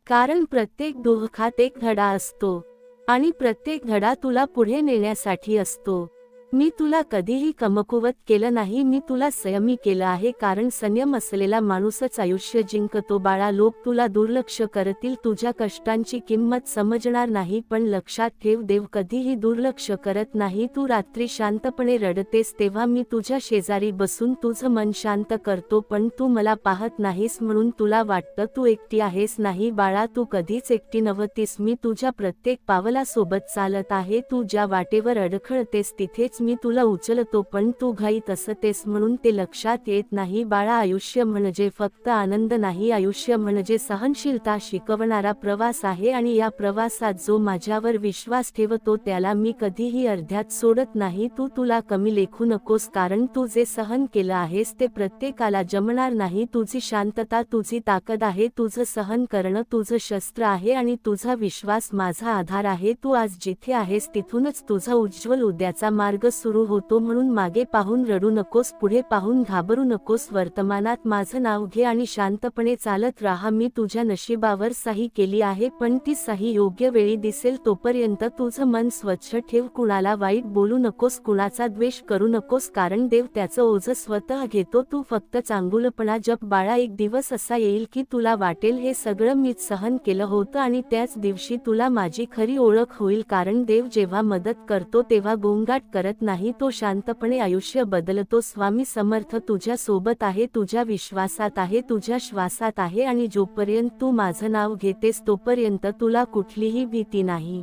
कारण प्रत्येक दुःखात एक धडा असतो आणि प्रत्येक धडा तुला पुढे नेण्यासाठी असतो. मी तुला कधीही कमकुवत केलं नाही. मी तुला संयमी केलं आहे, कारण संयम असलेला माणूसच आयुष्य जिंकतो. बाळा, लोक तुला दुर्लक्ष करतील, तुझ्या कष्टांची किंमत समजणार नाही, पण लक्षात ठेव, देव कधीही दुर्लक्ष करत नाही. तू रात्री शांतपणे रडतेस तेव्हा मी तुझ्या शेजारी बसून तुझं मन शांत करतो, पण तू मला पाहत नाहीस म्हणून तुला वाटतं तू एकटी आहेस. नाही बाळा, तू कधीच एकटी नव्हतीस. मी तुझ्या प्रत्येक पावलासोबत चालत आहे. तू ज्या वाटेवर अडखळतेस तिथेच मी तुला उचलतो, पण तू घाईत असतेस म्हणून ते लक्षात येत नाही. बाळा, आयुष्य म्हणजे फक्त आनंद नाही. आयुष्य म्हणजे सहनशीलता शिकवणारा प्रवास आहे, आणि या प्रवासात जो माझ्यावर विश्वास ठेवतो त्याला मी कधीही अर्ध्यात सोडत नाही. तू तुला कमी लेखू नकोस, कारण तू जे सहन केलं आहेस ते प्रत्येकाला जमणार नाही. तुझी शांतता तुझी ताकद आहे. तुझं सहन करणं तुझं शस्त्र आहे, आणि तुझा विश्वास माझा आधार आहे. तू आज जिथे आहेस तिथूनच तुझा उज्ज्वल उद्याचा मार्ग सुरू होतो. म्हणून मागे पाहून रडू नकोस, पुढे पाहून घाबरू नकोस. वर्तमानात माझं नाव घे आणि शांतपणे चालत राहा. मी तुझ्या नशिबावर सही केली आहे, पण ती सही योग्य वेळी दिसेल. तोपर्यंत तुझं मन स्वच्छ ठेव. कुणाला वाईट बोलू नकोस, कुणाचा द्वेष करू नकोस, कारण देव त्याचं ओझं स्वतः घेतो. तू फक्त चांगुलपणा जप. बाळा, एक दिवस असा येईल की तुला वाटेल हे सगळं मीच सहन केलं होतं, आणि त्याच दिवशी तुला माझी खरी ओळख होईल. कारण देव जेव्हा मदत करतो तेव्हा गोंगाट करत नाही, तो शांतपणे आयुष्य बदलतो. स्वामी समर्थ तुझ्या सोबत आहे, तुझ्या विश्वासात आहे, तुझ्या श्वासात आहे, आणि जोपर्यंत तू माझं नाव घेतेस तोपर्यंत तुला कुठलीही भीती नाही.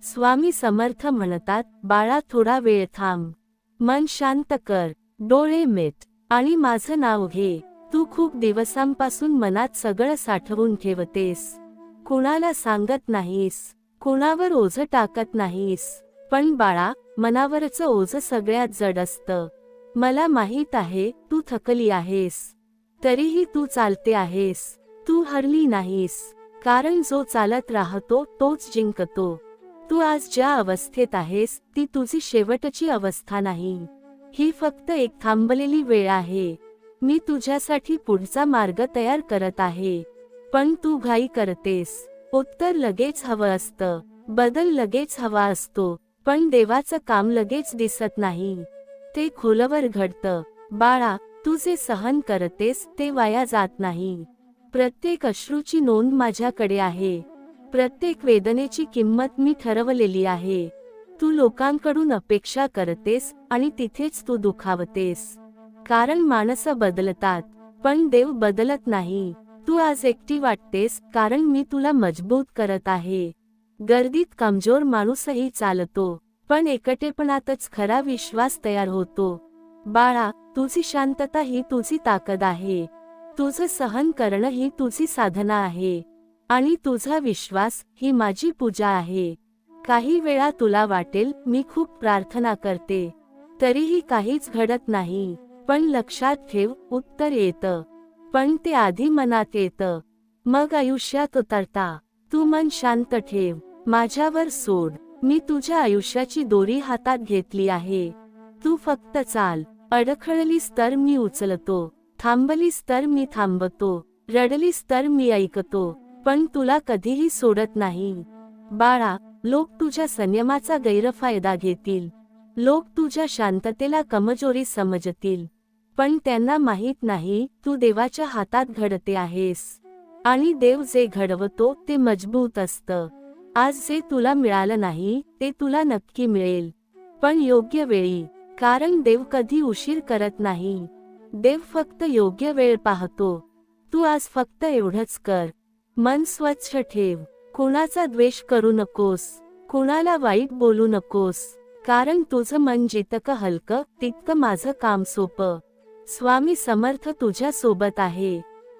स्वामी समर्थ म्हणतात, बाळा, थोडा वेळ थांब, मन शांत कर, डोळे मिट आणि माझं नाव घे. तू खूप दिवसांपासून मनात सगळं साठवून ठेवतेस. कुणाला सांगत नाहीस, कुणावर ओझं टाकत नाहीस. पण बाळा, मनावरचं ओझं सगळ्यात जड असतं. मला माहीत आहे, तू थकली आहेस, तरीही तू चालते आहेस. तू हरली नाहीस, कारण जो चालत राहतो तोच जिंकतो. तू आज ज्या अवस्थेत आहेस ती तुझी शेवटची अवस्था नाही. ही फक्त एक थांबलेली वेळ आहे. मी तुझ्यासाठी पुढचा मार्ग तयार करत आहे, पण तू घाई करतेस. उत्तर लगेच हवं असतं, बदल लगेच हवा असतो, पण देवाचं काम लगेच दिसत नाही. ते खोलवर घडतं. बाळा, तू जे सहन करतेस ते वाया जात नाही. प्रत्येक अश्रूची नोंद माझ्याकडे आहे. प्रत्येक वेदनेची किंमत मी ठरवलेली आहे. तू लोकांकडून अपेक्षा करतेस आणि तिथेच तू दुखावतेस. कारण माणसं बदलतात, पण देव बदलत नाही. तू आज एकटी वाटतेस, कारण मी तुला मजबूत करत आहे. गर्दीत कमजोर माणूसही चालतो, पण एकटेपणातच खरा विश्वास तयार होतो. बाळा, तुझी शांतता ही तुझी ताकद आहे. तुझं सहन करणं ही तुझी साधना आहे आणि तुझा विश्वास ही माझी पूजा आहे. काही वेळा तुला वाटेल मी खूप प्रार्थना करते तरीही काहीच घडत नाही, पण लक्षात ठेव, उत्तर येतं, पण ते आधी मनात येतं, मग आयुष्यात उतरता. तू मन शांत ठेव, माझ्यावर सोड. मी तुझ्या आयुष्याची दोरी हातात घेतली आहे. तू फक्त चाल. अडखळलीस तर मी उचलतो, थांबलीस तर मी थांबतो, रडलीस तर मी ऐकतो, पण तुला कधीही सोडत नाही. बाळा, लोक तुझ्या संयमाचा गैरफायदा घेतील, लोक तुझ्या शांततेला कमजोरी समजतील, पण त्यांना माहीत नाही तू देवाच्या हातात घडते आहेस आणि देव जे घडवतो ते मजबूत असतं. आज जे तुला मिळालं नाही ते तुला नक्की मिळेल, पण योग्य वेळी, कारण देव कधी उशीर करत नाही. देव फक्त योग्य वेळ पाहतो. तू आज फक्त एवढंच कर, मन स्वच्छ ठेव, कुणाचा द्वेष करू नकोस, कुणाला वाईट बोलू नकोस, कारण तुझं मन जितकं हलकं तितकं माझं काम सोपं. स्वामी समर्थ तुझ्या सोबत आहे,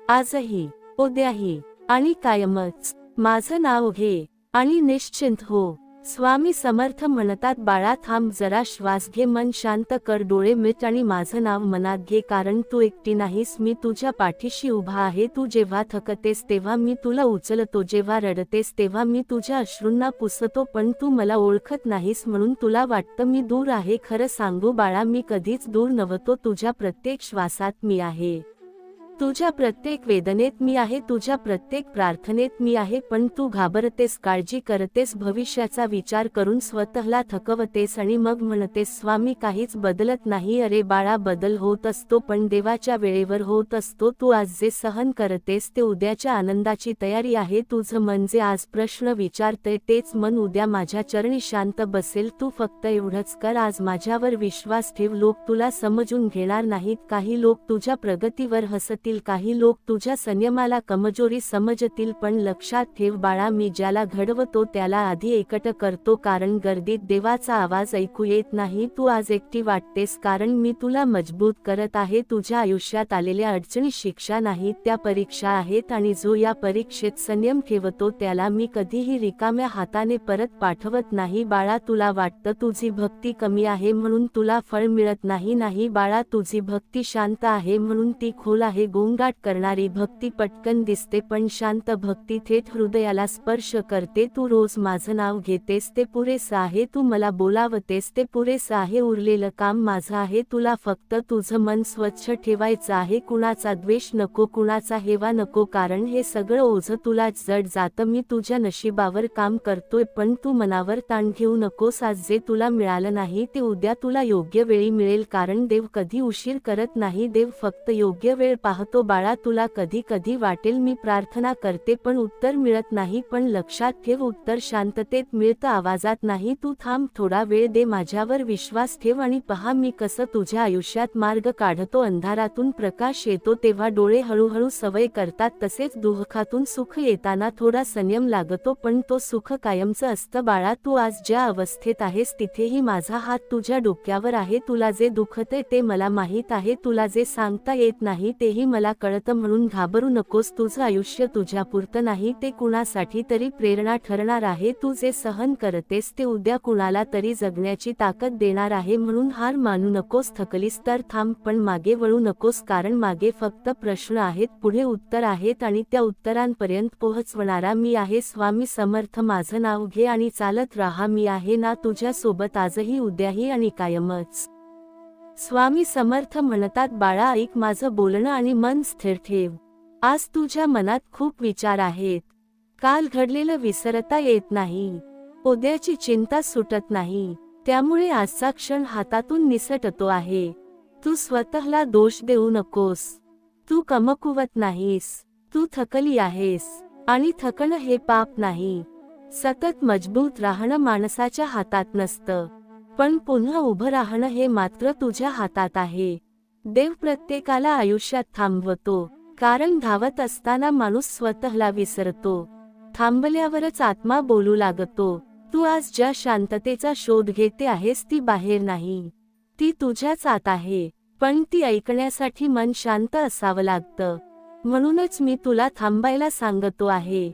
आजही, उद्याही आणि कायमच. माझं नाव घे आणि निश्चिंत हो. स्वामी समर्थ म्हणतात, बाळा थांब जरा, श्वास घे, मन शांत कर, डोळे मिट आणि माझं नाव मनात घे, कारण तू एकटी नाहीस, मी तुझ्या पाठीशी उभा आहे. तू जेव्हा थकतेस तेव्हा मी तुला उचलतो, जेव्हा रडतेस तेव्हा मी तुझ्या अश्रूंना पुसतो, पण तू मला ओळखत नाहीस म्हणून तुला वाटतं मी दूर आहे. खरं सांगू बाळा, मी कधीच दूर नव्हतो. तुझ्या प्रत्येक श्वासात मी आहे, तुझ्या प्रत्येक वेदनेत मी आहे, तुझ्या प्रत्येक प्रार्थनेत मी आहे, पण तू घाबरतेस, काळजी करतेस, भविष्याचा विचार करून स्वतःला थकवतेस आणि मग म्हणतेस स्वामी काहीच बदलत नाही. अरे बाळा, बदल होत असतो, पण देवाच्या वेळेवर होत असतो. तू आज जे सहन करतेस ते उद्याच्या आनंदाची तयारी आहे. तुझं मन जे आज प्रश्न विचारतंय तेच मन उद्या माझ्या चरणी शांत बसेल. तू फक्त एवढंच कर, आज माझ्यावर विश्वास ठेव. लोक तुला समजून घेणार नाहीत, काही लोक तुझ्या प्रगतीवर हसतील, काही लोक तुझ्या संयमाला कमजोरी समजतील, पण लक्षात ठेव बाळा, मी ज्याला घडवतो त्याला आधी एकट करतो, कारण गर्दीत देवाचा आवाज ऐकू येत नाही. तू आज एकटी वाटतेस कारण मी तुला मजबूत करत आहे. तुझ्या आयुष्यात आलेल्या अडचणी शिक्षा नाहीत, त्या परीक्षा आहेत, आणि जो या परीक्षेत संयम ठेवतो त्याला मी कधीही रिकाम्या हाताने परत पाठवत नाही. बाळा, तुला वाटतं तुझी भक्ती कमी आहे म्हणून तुला फळ मिळत नाही. नाही बाळा, तुझी भक्ती शांत आहे म्हणून ती खोल आहे. गोंगाट करणारी भक्ती पटकन दिसते, पण शांत भक्ती थेट हृदयाला स्पर्श करते. तू रोज माझं नाव घेतेस ते पुरेसं आहे, तू मला बोलावतेस ते पुरेसं आहे, उरलेलं काम माझं आहे. तुला फक्त तुझं मन स्वच्छ ठेवायचं आहे, कुणाचा द्वेष नको, कुणाचा हेवा नको, कारण हे सगळं ओझं तुला जड जातं. मी तुझ्या नशिबावर काम करतोय, पण तू मनावर ताण घेऊ नकोस. आज जे तुला मिळालं नाही ते उद्या तुला योग्य वेळी मिळेल, कारण देव कधी उशीर करत नाही, देव फक्त योग्य वेळ पाहतो. बाळा, तुला कधी कधी वाटेल मी प्रार्थना करते पण उत्तर मिळत नाही, पण लक्षात ठेव, उत्तर शांततेत मिळतं, आवाजात नाही. तू थांब, थोडा वेळ दे, माझ्यावर विश्वास ठेव आणि पहा मी कसं तुझ्या आयुष्यात मार्ग काढतो. अंधारातून प्रकाश येतो तेव्हा डोळे हळूहळू सवय करतात, तसेच दुःखातून सुख येताना थोडा संयम लागतो, पण तो सुख कायमचं असतं. बाळा, तू आज ज्या अवस्थेत आहेस तिथेही माझा हात तुझ्या डोक्यावर आहे. तुला जे दुखतंय ते मला माहीत आहे, तुला जे सांगता येत नाही तेही मला कळतं, म्हणून घाबरू नकोस. तुझं आयुष्य तुझ्यापुरतं नाही, ते कुणासाठी तरी प्रेरणा ठरणार आहे. तू जे सहन करतेस ते उद्या कुणाला तरी जगण्याची ताकद देणार आहे, म्हणून हार मानू नकोस. थकलीस तर थांब, पण मागे वळू नकोस, कारण मागे फक्त प्रश्न आहेत, पुढे उत्तर आहेत, आणि त्या उत्तरांपर्यंत पोहोचवणारा मी आहे. स्वामी समर्थ माझं नाव घे आणि चालत राहा, मी आहे ना तुझ्या सोबत, आजही, उद्याही आणि कायमच. स्वामी समर्थ म्हणतात, बाळा ऐक माझं बोलणं आणि मन स्थिर ठेव. आज तुझ्या मनात खूप विचार आहेत, काल घडलेलं विसरता येत नाही, उद्याची चिंता सुटत नाही, त्यामुळे आजचा क्षण हातातून निसटतो आहे. तू स्वतःला दोष देऊ नकोस, तू कमकुवत नाहीस, तू थकली आहेस, आणि थकणं हे पाप नाही. सतत मजबूत राहणं माणसाच्या हातात नसतं, पण पुन्हा उभं राहणं हे मात्र तुझ्या हातात आहे. देव प्रत्येकाला आयुष्यात थांबवतो, कारण धावत असताना माणूस स्वतःला विसरतो, थांबल्यावरच आत्मा बोलू लागतो. तू आज ज्या शांततेचा शोध घेते आहेस ती बाहेर नाही, ती तुझ्याच आत आहे, पण ती ऐकण्यासाठी मन शांत असावं लागतं. म्हणूनच मी तुला थांबायला सांगतो आहे.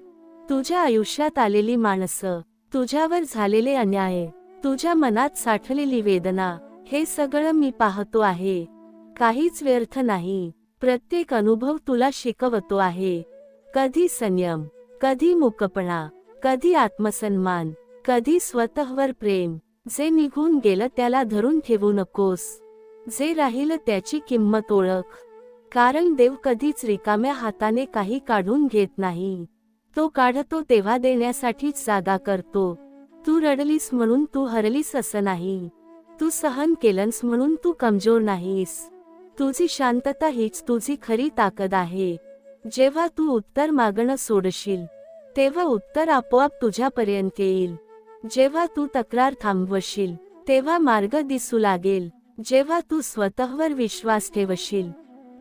तुझ्या आयुष्यात आलेली माणसं, तुझ्यावर झालेले अन्याय, तुझ्या मनात साठलेली वेदना, हे सगळं मी पाहतो आहे. काहीच व्यर्थ नाही. प्रत्येक अनुभव तुला शिकवतो आहे. कधी संयम, कधी मूकपणा, कधी आत्मसन्मान, कधी स्वतःवर प्रेम. जे निघून गेलं त्याला धरून ठेवू नकोस. जे राहिलं त्याची किंमत ओळख. कारण देव कधीच रिकाम्या हाताने काही काढून घेत नाही. तो काढतो तेव्हा देण्यासाठीच जागा करतो. तू रडलीस म्हणून तू हरलीस असं नाही. तू सहन केलंस म्हणून तू कमजोर नाहीस. तुझी शांतता हीच तुझी खरी ताकद आहे. जेव्हा तू उत्तर मागणं सोडशील, तेव्हा उत्तर आपोआप तुझ्यापर्यंत येईल. जेव्हा तू तक्रार थांबवशील, तेव्हा मार्ग दिसू लागेल. जेव्हा तू स्वतःवर विश्वास ठेवशील,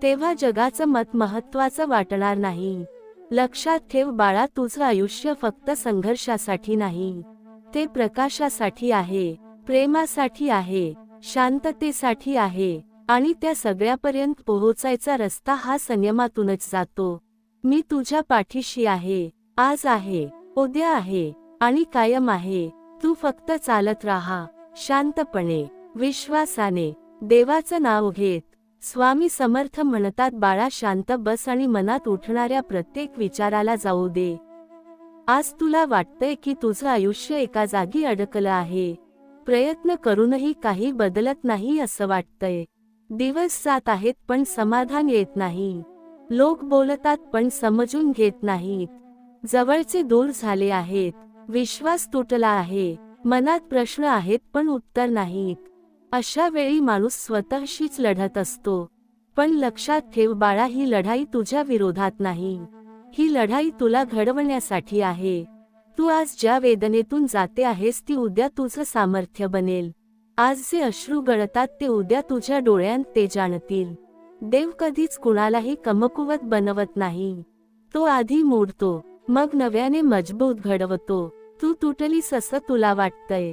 तेव्हा जगाचं मत महत्त्वाचं वाटणार नाही. लक्षात ठेव बाळा, तुझं आयुष्य फक्त संघर्षासाठी नाही. ते प्रकाशासाठी आहे, प्रेमासाठी आहे, शांततेसाठी आहे. आणि त्या सगळ्यापर्यंत पोहोचायचा रस्ता हा संयमातूनच जातो. मी तुझ्या पाठीशी आहे. आज आहे, उद्या आहे आणि कायम आहे. तू फक्त चालत राहा, शांतपणे, विश्वासाने, देवाचं नाव घेत. स्वामी समर्थ म्हणतात, बाळा शांत बस आणि मनात उठणाऱ्या प्रत्येक विचाराला जाऊ दे. आज तुला वाटतंय की तुझं आयुष्य एका जागी अडकलं आहे. प्रयत्न करूनही काही बदलत नाही असं वाटतंय. दिवस जात आहेत पण समाधान येत नाही. लोक बोलतात पण समजून घेत नाहीत. जवळचे दूर झाले आहेत. विश्वास तुटला आहे. मनात प्रश्न आहेत पण उत्तर नाहीत. अशा वेळी माणूस स्वतःशीच लढत असतो. पण लक्षात ठेव बाळा, ही लढाई तुझ्या विरोधात नाही. ही लढाई तुला घडवण्यासाठी आहे. तू आज ज्या वेदनेतून जाते आहेस ती उद्या तुझं सामर्थ्य बनेल. आज जे अश्रू गळतात ते उद्या तुझ्या डोळ्यांत ते जाणतील. देव कधीच कुणालाही कमकुवत बनवत नाही. तो आधी मोडतो, मग नव्याने मजबूत घडवतो. तू तुटलीस असं तुला वाटतंय,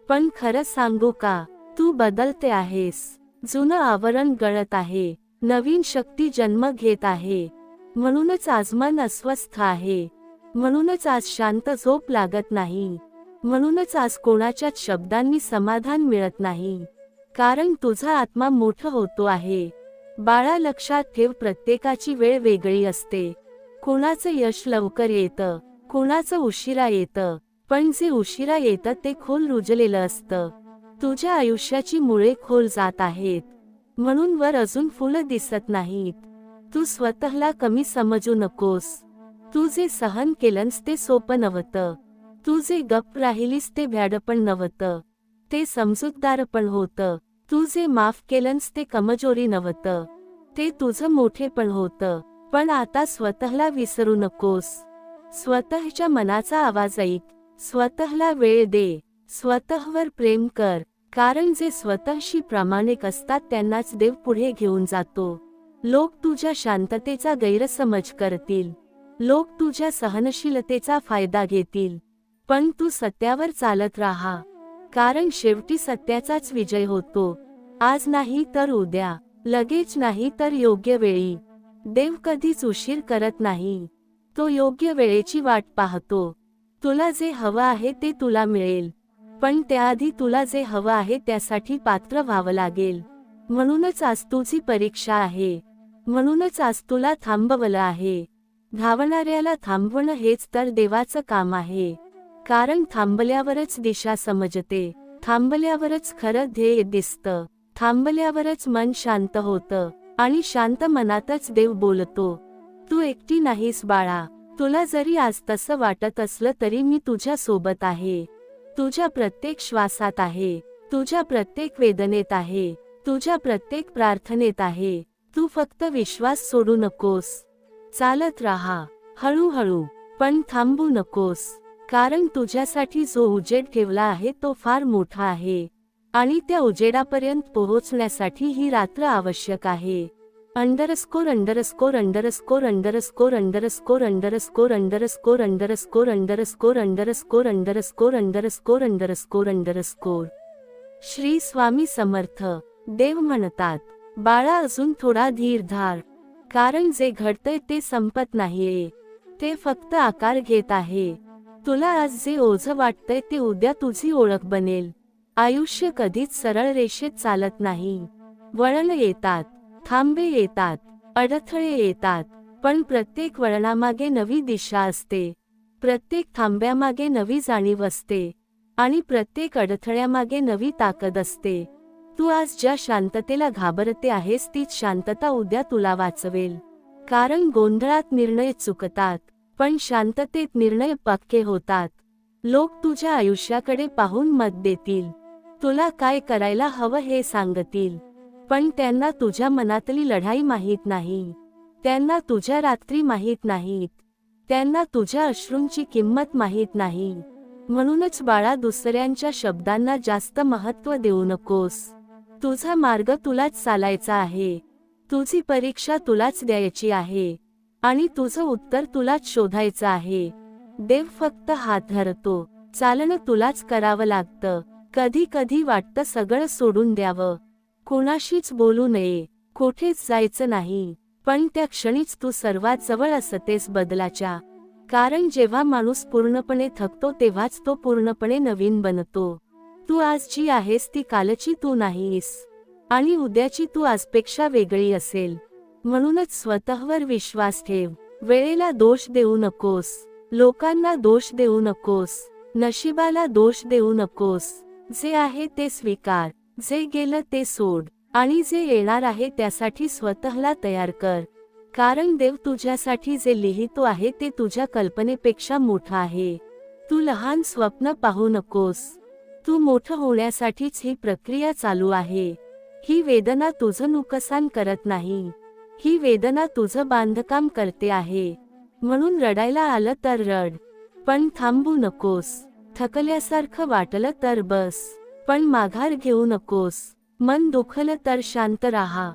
पण खरं सांगू का, तू बदलते आहेस. जुनं आवरण गळत आहे, नवीन शक्ती जन्म घेत आहे. म्हणूनच आज मन अस्वस्थ आहे. म्हणूनच आज शांत झोप लागत नाही. म्हणूनच आज कोणाच्याच शब्दांनी समाधान मिळत नाही. कारण तुझा आत्मा मोठं होतो आहे. बाळा लक्षात ठेव, प्रत्येकाची वेळ वेगळी असते. कुणाचं यश लवकर येतं, कुणाचं उशिरा येतं. पण जे उशिरा येतं ते खोल रुजलेलं असतं. तुझ्या आयुष्याची मुळे खोल जात आहेत, म्हणून वर अजून फुलं दिसत नाहीत. तू स्वतःला कमी समजू नकोस. तू जे सहन केलंस ते सोपं नव्हतं. तू जे गप्प राहिलीस ते भ्याडपण नव्हतं, ते समजूतदार पण होतं. तू जे माफ केलंस ते कमजोरी नव्हतं, ते तुझं मोठेपण होतं. पण आता स्वतःला विसरू नकोस. स्वतःच्या मनाचा आवाज ऐक. स्वतःला वेळ दे. स्वतःवर प्रेम कर. कारण जे स्वतःशी प्रामाणिक असतात त्यांनाच देव पुढे घेऊन जातो. लोक तुझ्या शांततेचा गैरसमज करतील. लोक तुझ्या सहनशीलतेचा फायदा घेतील. पण तू सत्यावर चालत राहा. कारण शेवटी सत्याचाच विजय होतो. आज नाही तर उद्या, लगेच नाही तर योग्य वेळी. देव कधीच उशीर करत नाही. तो योग्य वेळेची वाट पाहतो. तुला जे हवं आहे ते तुला मिळेल, पण त्याआधी तुला जे हवं आहे त्यासाठी पात्र व्हावं लागेल. म्हणूनच आज तुझी परीक्षा आहे. म्हणूनच आज तुला थांबवलं आहे. धावणाऱ्याला थांबवणं हेच तर देवाचं काम आहे. कारण थांबल्यावरच दिशा समजते. थांबल्यावरच खरं ध्येय दिसतं. थांबल्यावरच मन शांत होतं आणि शांत मनातच देव बोलतो. तू एकटी नाहीस बाळा. तुला जरी आज तसं वाटत असलं तरी मी तुझ्या सोबत आहे. तुझ्या प्रत्येक श्वासात आहे. तुझ्या प्रत्येक वेदनेत आहे. तुझ्या प्रत्येक प्रार्थनेत आहे. तू फक्त विश्वास सोडू नकोस. चालत राहा, हळूहळू, पण थांबू नकोस. कारण तुझ्यासाठी जो उजेड ठेवला आहे तो फार मोठा आहे आणि त्या उजेडापर्यंत पोहोचण्यासाठी ही रात्र आवश्यक आहे. Underscore underscore underscore underscore underscore underscore underscore underscore underscore underscore underscore underscore underscore underscore. Shri Swami Samarth. देव म्हणतात, बाळा अजून थोडा धीर धार. कारण जे घडतंय ते संपत नाहीये, ते फक्त आकार घेत आहे. तुला आज जे ओझं वाटतंय ते उद्या तुझी ओळख बनेल. आयुष्य कधीच सरळ रेषेत चालत नाही. वळण येतात, थांबे येतात, अडथळे येतात, पण प्रत्येक वळणामागे नवी दिशा असते. प्रत्येक थांब्यामागे नवी जाणीव असते आणि प्रत्येक अडथळ्यामागे नवी ताकद असते. तू आज ज्या शांततेला घाबरते आहेस तीच शांतता उद्या तुला वाचवेल. कारण गोंधळात निर्णय चुकतात, पण शांततेत निर्णय पक्के होतात. लोक तुझ्या आयुष्याकडे पाहून मत देतील, तुला काय करायला हवं हे सांगतील, पण त्यांना तुझ्या मनातली लढाई माहीत नाही. त्यांना तुझ्या रात्री माहीत नाहीत. त्यांना तुझ्या अश्रूंची किंमत माहीत नाही. म्हणूनच बाळा, दुसऱ्यांच्या शब्दांना जास्त महत्त्व देऊ नकोस. तुझा मार्ग तुलाच चालायचा आहे. तुझी परीक्षा तुलाच द्यायची आहे आणि तुझं उत्तर तुलाच शोधायचं आहे. देव फक्त हात धरतो, चालणं तुलाच करावं लागतं. कधी कधी वाटतं सगळं सोडून द्यावं, कोणाशीच बोलू नये, कुठेच जायचं नाही, पण त्या क्षणीच तू सर्वात जवळ असतेस बदलाच्या. कारण जेव्हा माणूस पूर्णपणे थकतो तेव्हाच तो पूर्णपणे नवीन बनतो. तू आज जी आहेस ती कालची तू नाहीस आणि उद्याची तू आजपेक्षा वेगळी असेल. म्हणूनच स्वतःवर विश्वास ठेव. वेळेला दोष देऊ नकोस, लोकांना दोष देऊ नकोस, नशिबाला दोष देऊ नकोस. जे आहे ते स्वीकार, जे गेलं ते सोड आणि जे येणार आहे त्यासाठी स्वतःला तयार कर. कारण देव तुझ्यासाठी जे लिहितो आहे ते तुझ्या कल्पनेपेक्षा मोठं आहे. तू लहान स्वप्न पाहू नकोस. तू मोठं होण्यासाठीच ही प्रक्रिया चालू आहे. ही वेदना तुझं नुकसान करत नाही, ही वेदना तुझं बांधकाम करते आहे. म्हणून रडायला आलं तर रड, पण थांबू नकोस. थकल्यासारखं वाटलं तर बस, पण माघार घेऊ नकोस. मन दुखलं तर शांत राहा,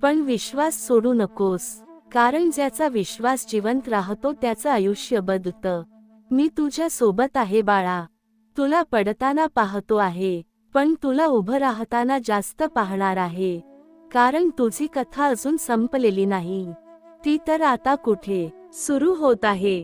पण विश्वास सोडू नकोस. कारण ज्याचा विश्वास जिवंत राहतो त्याचं आयुष्य बदलतं. मी तुझ्या सोबत आहे बाळा. तुला पडताना पाहतो आहे, पण तुला उभं राहताना जास्त पाहणार आहे. कारण तुझी कथा अजून संपलेली नाही, ती तर आता कुठे सुरू होत आहे.